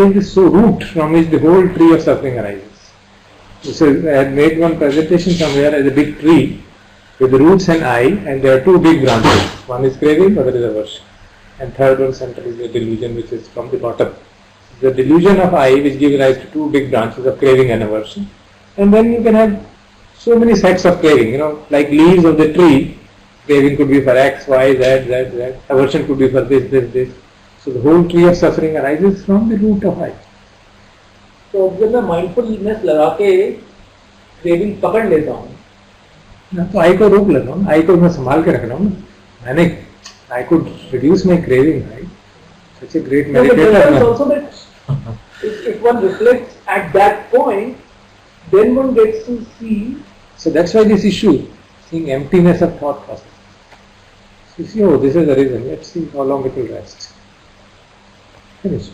is the so root from which the whole tree of suffering arises. So I had made one presentation somewhere as a big tree with the roots and I, and there are 2 big branches. One is craving, other is aversion, and third one center is the delusion, which is from the bottom. The delusion of I, which gives rise to 2 big branches of craving and aversion, and then you can have so many sets of craving. Like leaves of the tree. Craving could be for X, Y, Z. Aversion could be for this. So the whole tree of suffering arises from the root of I. तो जब मैं mindfulness लगा के craving पकड़ लेता हूँ, तो I को रोक लेता हूँ, I को मैं संभाल के रख रहा हूँ. मैंने I could reduce my craving, right? Such a great meditator. Also that if one reflects at that point, then one gets to see. So that's why this issue, seeing emptiness of thought process. So you see, this is the reason. Let's see how long it will rest. Finished.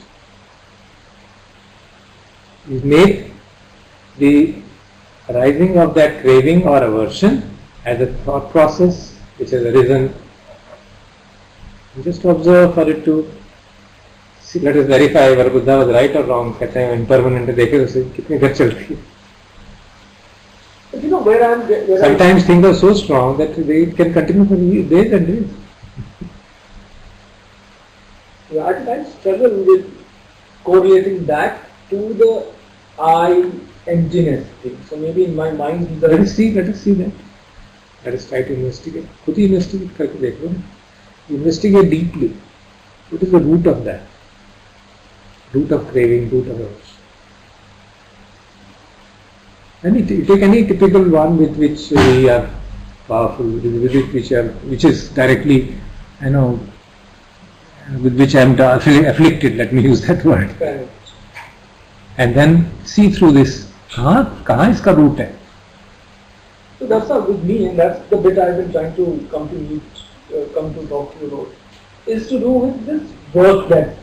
You make the arising of that craving or aversion as a thought process which has arisen. You just observe for it to see. Let us verify whether Buddha was right or wrong. कहते हैं impermanent देखे उसे कितनी देर चलती है. But where Sometimes things are so strong that they can continue for days and days. I struggle with correlating that to the I emptiness thing. So maybe in my mind, Let us see that. Let us try to investigate. खुद ही investigate करके देखो. Investigate deeply. What is the root of that? Root of craving, root of aversion. And you take any typical one with which we are powerful, which is directly, with which I am afflicted, let me use that word. And then see through this कहाँ इसका root है? So that's how with me, and that's the bit I've been trying to come to talk to you about, is to do with this work that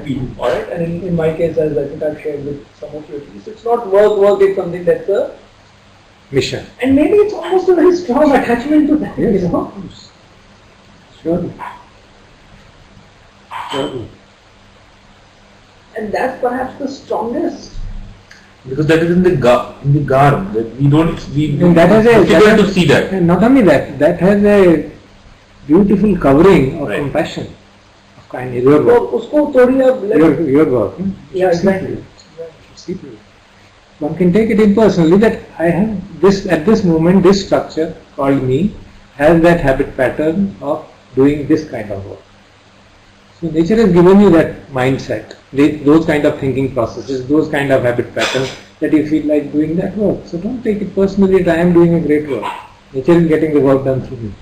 we do, alright? And in my case, as I think I've shared with some of you, it's not work, it's something that's a Mission. and maybe it's almost a very strong attachment to that, Yes, you know? Surely. Surely. And that's perhaps the strongest. Because that is in the garb. That we don't. And that has a difficult to see that. And not only that, that has a beautiful covering of Right. compassion, of kindness. Your तो work. उसको थोड़ी अब Your work. yeah, exactly. See through it. One can take it impersonally that I have this, at this moment, this structure called me has that habit pattern of doing this kind of work. So nature has given you that mindset, those kind of thinking processes, those kind of habit patterns that you feel like doing that work. So don't take it personally that I am doing a great work. Nature is getting the work done through me.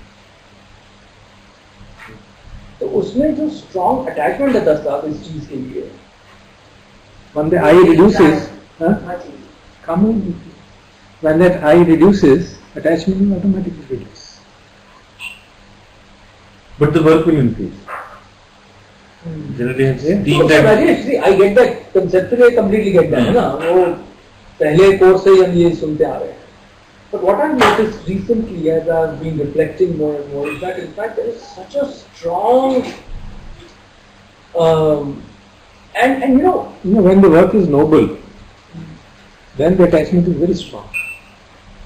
तो उसमें जो strong attachment है दस्ताव इस चीज के लिए When the I reduces, come on, when that I reduces, attachment will automatically reduce. But the work will increase. Generally, I've seen तो that. Rajesh, see, I get that conceptually, I completely get that, है ना? वो पहले course से ही हम ये सुनते आ रहे हैं. But what I've noticed recently, as I've been reflecting more and more, is that in fact there is such a strong, and you know, when the work is noble, then the attachment is very strong.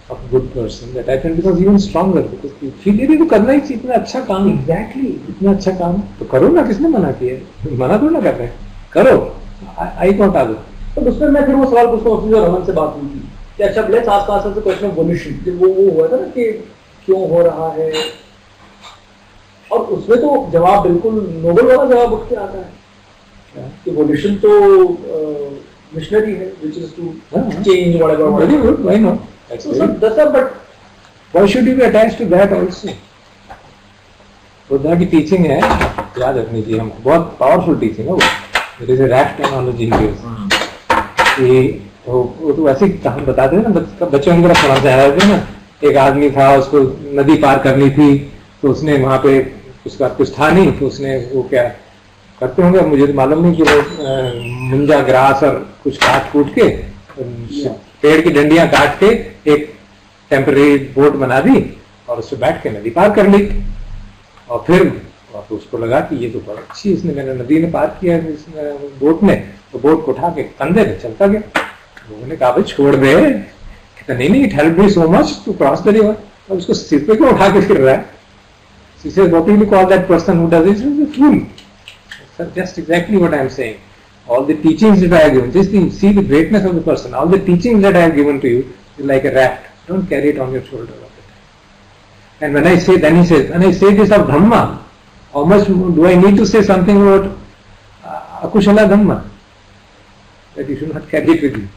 Of a good person, the attachment becomes even stronger because you feel ये भी तो करना ही चाहिए, इतना अच्छा काम, exactly. इतना अच्छा काम तो करो ना, किसने मना किया? मना थोड़ा ना कर रहे हैं, करो. आई नॉट आदो. तो उसमें मैं फिर वो सवाल पूछता हूँ, जो रमन से बात हुई थी कि अच्छा let's ask answer the question of वोल्यूशन, वो हुआ था ना कि क्यों हो रहा है, और उसमें तो जवाब बिल्कुल नोबल वाला जवाब उठ के आता है कि वोल्यूशन तो मिशनरी है, which is to change whatever. Very good, why not? So that's all, but Why should you be attached to that also? Buddha की टीचिंग है, याद रखनी चाहिए हमको, बहुत पावरफुल टीचिंग है वो. There is a raft analogy he gives. कि वो तो वैसे हम बताते हैं ना, बच्चों की तरफ सुना चाह रहे थे ना, एक आदमी था, उसको नदी पार करनी थी, तो उसने वहां पे उसका कुछ था नहीं, तो उसने वो क्या करते होंगे, मुझे तो मालूम नहीं कि वो मुंजा ग्रास और कुछ काट कूट के पेड़ की डंडियां काट के एक टेम्परेरी बोट बना दी और उससे बैठ के नदी पार कर ली. और फिर तो उसको लगा कि ये तो बड़ा अच्छी इसने मैंने नदी ने पार किया बोट ने, तो बोट को उठा के कंधे पे चलता गया. लोगों ने कहा भाई छोड़ दे, कहता नहीं it help me so much to cross the river. और उसको सिर पे क्यों उठा के फिर रहा है? She says, what will you call that person who does this? He's a fool. That's just exactly what I am saying. All the teachings that I have given, just see the greatness of the person. All the teachings that I have given to you is like a raft. Don't carry it on your shoulder all the time. And when I say, then he says, when I say this of Dhamma, how much do I need to say something about Akushala Dhamma? That you should not carry it with you.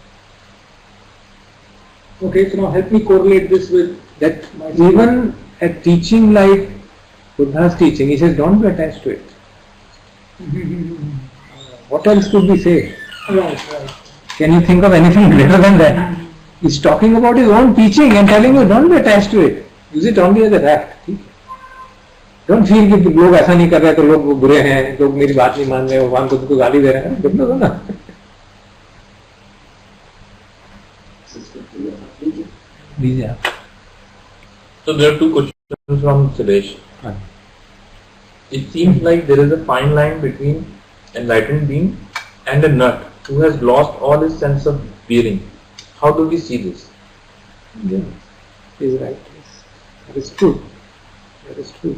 okay, so now help me correlate this with That even a teaching like Buddha's teaching, he says, don't be attached to it. What else could we say? right. Can you think of anything greater than that? He's talking about his own teaching and telling you, don't be attached to it. Use it only as a raft. Don't feel कि लोग ऐसा नहीं कर रहे तो लोग बुरे हैं, लोग मेरी बात नहीं मान रहे, भगवान को तुमको गाली दे रहे हैं, बिल्कुल हो ना. दीजिए आप. So there are two questions from Suresh. It seems like there is a fine line between enlightened being and a nut who has lost all his sense of bearing. How do we see this? Yeah, he's right. Yes. That is true. That is true.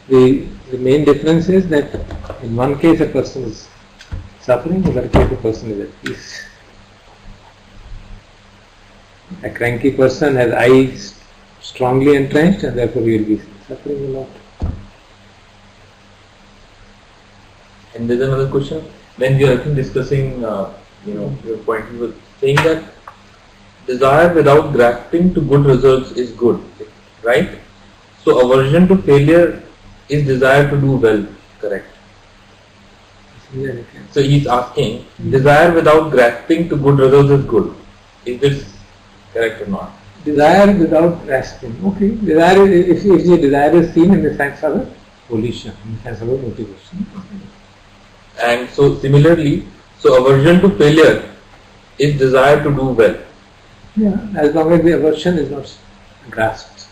The main difference is that in one case a person is suffering, in other case a person is at peace. A cranky person has eyes strongly entrenched and therefore he will be suffering a lot. And there's another question. When we are discussing, your point, you were saying that desire without grasping to good results is good, right? So aversion to failure is desire to do well, correct? So he's asking, desire without grasping to good results is good. Is this correct or not? Desire without grasping. Okay, desire, if the desire is seen in the sense of a volition, in the sense of a motivation. And so similarly, so aversion to failure is desire to do well. Yeah, as long as the aversion is not grasped.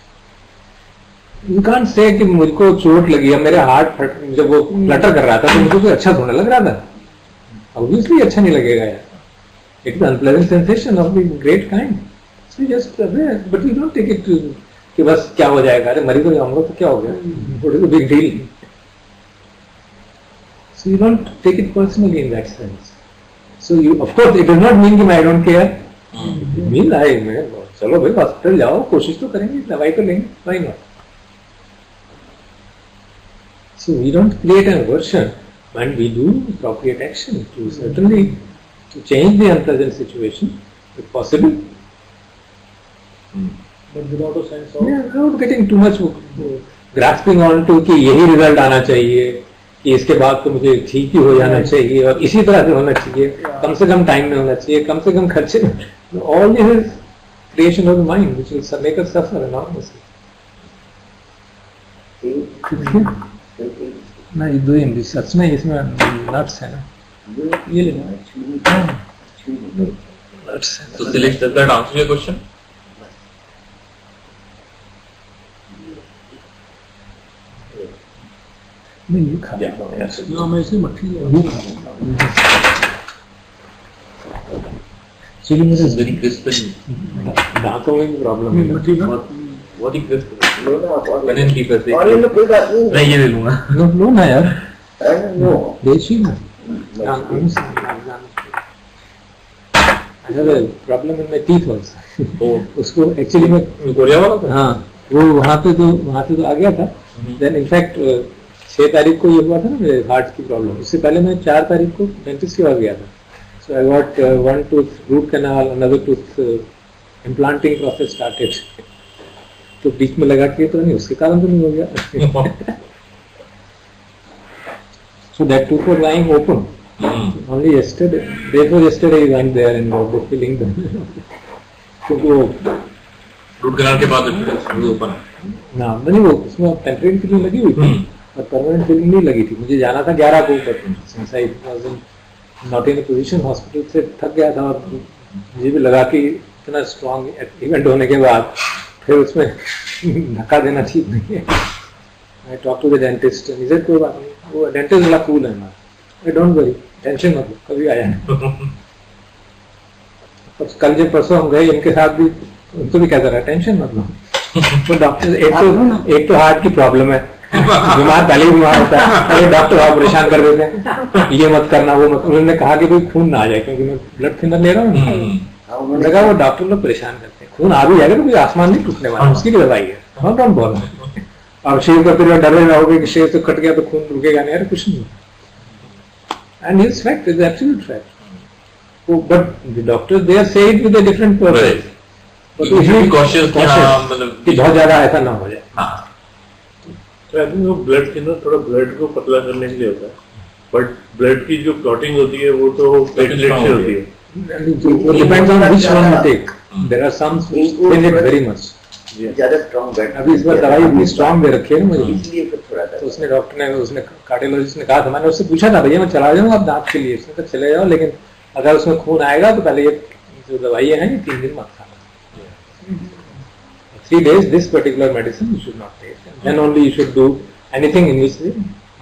You can't say कि मुझको चोट लगी है, मेरे heart फट, जब वो Flutter कर रहा था तो मुझको कोई अच्छा थोड़ा लग रहा था. Obviously अच्छा नहीं लगेगा यार. It is unpleasant sensation of the great kind. So just aware, but you don't take it to कि बस क्या हो जाएगा, अरे मरी तो जाऊंगा तो क्या हो गया, what is the big deal? So you don't take it personally in that sense. So you, of course, it does not mean कि I don't care. It means मैं चलो भाई हॉस्पिटल जाओ, कोशिश तो करेंगे, दवाई तो लेंगे, why not? So we don't create an aversion, and we do appropriate action to certainly to change the unpleasant situation, if possible. But without a sense of Yeah, without getting too much grasping on to कि यही result आना चाहिए, कि इसके बाद तो मुझे ठीक ही हो जाना चाहिए और इसी तरह से होना चाहिए, कम से कम टाइम में होना चाहिए, कम से कम खर्चे में. All this is creation of the mind, which will make us suffer enormously. नहीं दो हिंदी सच में इसमें नट्स है ना, ये लेना नट्स है. So Silesh, does that answer your question? नहीं ये खा Yes. ना मैं इसे मट्ठी वो खा चलिए This is मेरे very crisp and दांतों में भी प्रॉब्लम है. मट्ठी ना बहुत ही crisp. Banana keeper से. और इन कोई बात नहीं मैं ये ले लूँगा. लो ना यार, नो देखिए ना. I have a problem in my teeth also. उसको एक्चुअली में कोरिया वाला था? हाँ, वो वहाँ पे तो आ गया था. देन इनफैक्ट 6 तारीख को ये हुआ था ना मेरे हार्ट की प्रॉब्लम. उससे पहले मैं 4 तारीख को डेंटिस्ट के पास गया था. So I got one tooth root canal, another tooth implanting process started. तो बीच में लगा के तो नहीं, उसके कारण तो नहीं हो गया. So that tooth was lying open. Only yesterday, day before yesterday, we went there and got the filling done. क्योंकि वो रूट कैनाल के बाद ओपन है. ना नहीं, वो उसमें टेम्परेरी फिलिंग लगी हुई थी और परमानेंट फिलिंग नहीं लगी थी. मुझे जाना था 11 को, but since I was not in position, hospital से थक गया था और मुझे भी लगा कि इतना स्ट्रॉन्ग इवेंट होने के बाद फिर उसमें धक्का देना ठीक नहीं है. I talk to the dentist and he said कोई बात नहीं, वो डेंटिस्ट बड़ा कूल है ना, डोंट वरी, टेंशन मत लो, कभी आया नहीं. कल जब परसों हम गए इनके साथ भी, उनको भी कहता रहा टेंशन मत लो. तो डॉक्टर एक तो हार्ट की प्रॉब्लम है, बीमार पहले ही बीमार होता है, अरे डॉक्टर आप परेशान कर देते हैं, ये मत करना वो मत. उन्होंने कहा कि भाई खून ना आ जाए, क्योंकि मैं ब्लड थिनर ले रहा हूँ. उन्होंने कहा वो डॉक्टर लोग परेशान करते हैं, खून आ भी जाएगा तो कोई आसमान नहीं टूटने वाला, उसकी भी दवाई है. हाँ कौन बोल रहा है. और शेर का फिर डर रहोगे कि शेर तो कट गया तो खून रुकेगा नहीं, अरे कुछ नहीं. And his fact is absolute fact. But the doctors they say it with a different purpose. Right. But You should be cautious कि हाँ, मतलब कि बहुत ज्यादा ऐसा ना हो जाए. हाँ. तो आई थिंक वो ब्लड थिनर थोड़ा ब्लड को पतला करने के लिए होता है, बट ब्लड की जो क्लॉटिंग होती है वो तो प्लेटलेट से होती है. It depends on which one you take. There are some which thin it very much. ज्यादा स्ट्रॉन्ग बैठ अभी इस बार दवाई इतनी स्ट्रॉन्ग दे रखी है ना मुझे. इसलिए फिर थोड़ा तो उसने डॉक्टर ने, उसने कार्डियोलॉजिस्ट ने कहा था, मैंने उससे पूछा था भैया मैं चला जाऊँ आप दांत के लिए, उसने कहा चले जाओ, लेकिन अगर उसमें खून आएगा तो पहले ये जो दवाई है ये 3 दिन मत खाना. 3 days this particular medicine you should not take, and then only you should do anything in which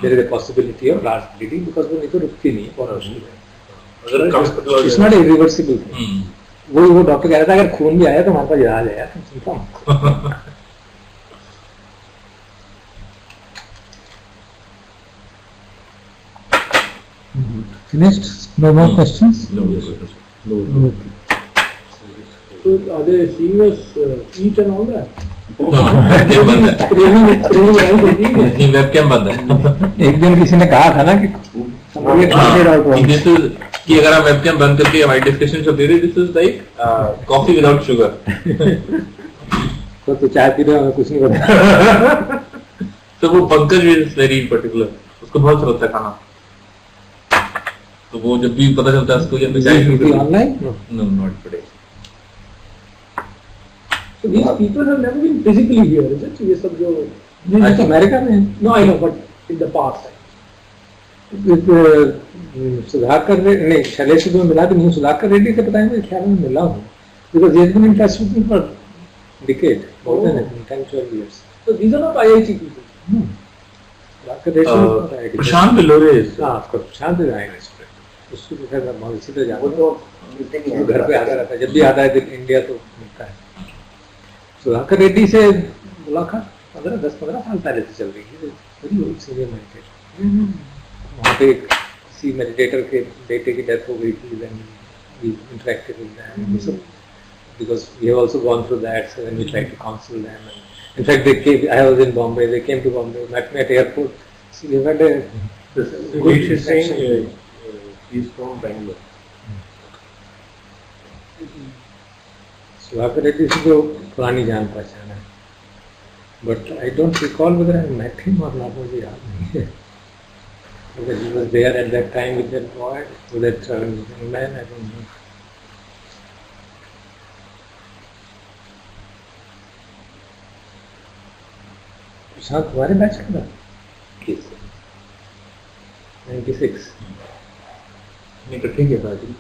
there is a possibility of large bleeding, because वो नहीं तो रुकती नहीं है बहुत मुश्किल है. अगर कम पतला हो It's जाए not a irreversible thing. वो डॉक्टर कह रहा था अगर खून भी आया तो हमारे पास इलाज है, तुम चिंता मत. Finished? No more questions? No. So are they seeing us eat and all that? Webcam बंद है. एक दिन किसी ने कहा था ना कि कि अगर आप वेबकैम बंद करके हमारी डिस्कशन चलती रही, this is like coffee without sugar. तो चाय पी रहे हो, कुछ नहीं पता. तो वो पंकज इज वेरी पर्टिकुलर, उसको बहुत अच्छा लगता है खाना. तो वो जब भी पता चलता है उसको, जब भी चाय online no not today. So these people have never been physically here, is it? ये सब जो नहीं तो अमेरिका में no, I know, but in the past. Sudhakar Reddy नहीं शैलेश से तो मिला भी नहीं सुधाकर रेड्डी से पता है मेरे ख्याल में मिला हूँ because he has been in touch with me for decade more than 10-12 years. So these are not IIT people. Sudhakar Reddy Prashant Bilore हाँ आपका प्रशांत आएगा इस पर उसको तो खैर मैं इसी तरह वो जानता तो मिलते नहीं हूँ घर पे आता रहता है जब भी आता है इंडिया तो मिलता है सुधाकर रेड्डी से मुलाकात 10-15 साल पहले से चल रही है वेरी सीनियर मेडिटेटर वहाँ पे किसी मेडिटेटर के बेटे की डेथ हो गई थी then we interacted with them so because we have also gone through that so when we tried to counsel them and in fact they came I was in Bombay they came to Bombay met me at airport so we had a Good is saying he's from Bangalore. Suhakar Reddy से तो पुरानी जान पहचान है but I don't recall whether I met him or not मुझे याद नहीं है because he was there at that time with that boy with that young man I don't know. प्रशांत तुम्हारे बैच का था 96 इकट्ठे किया था जी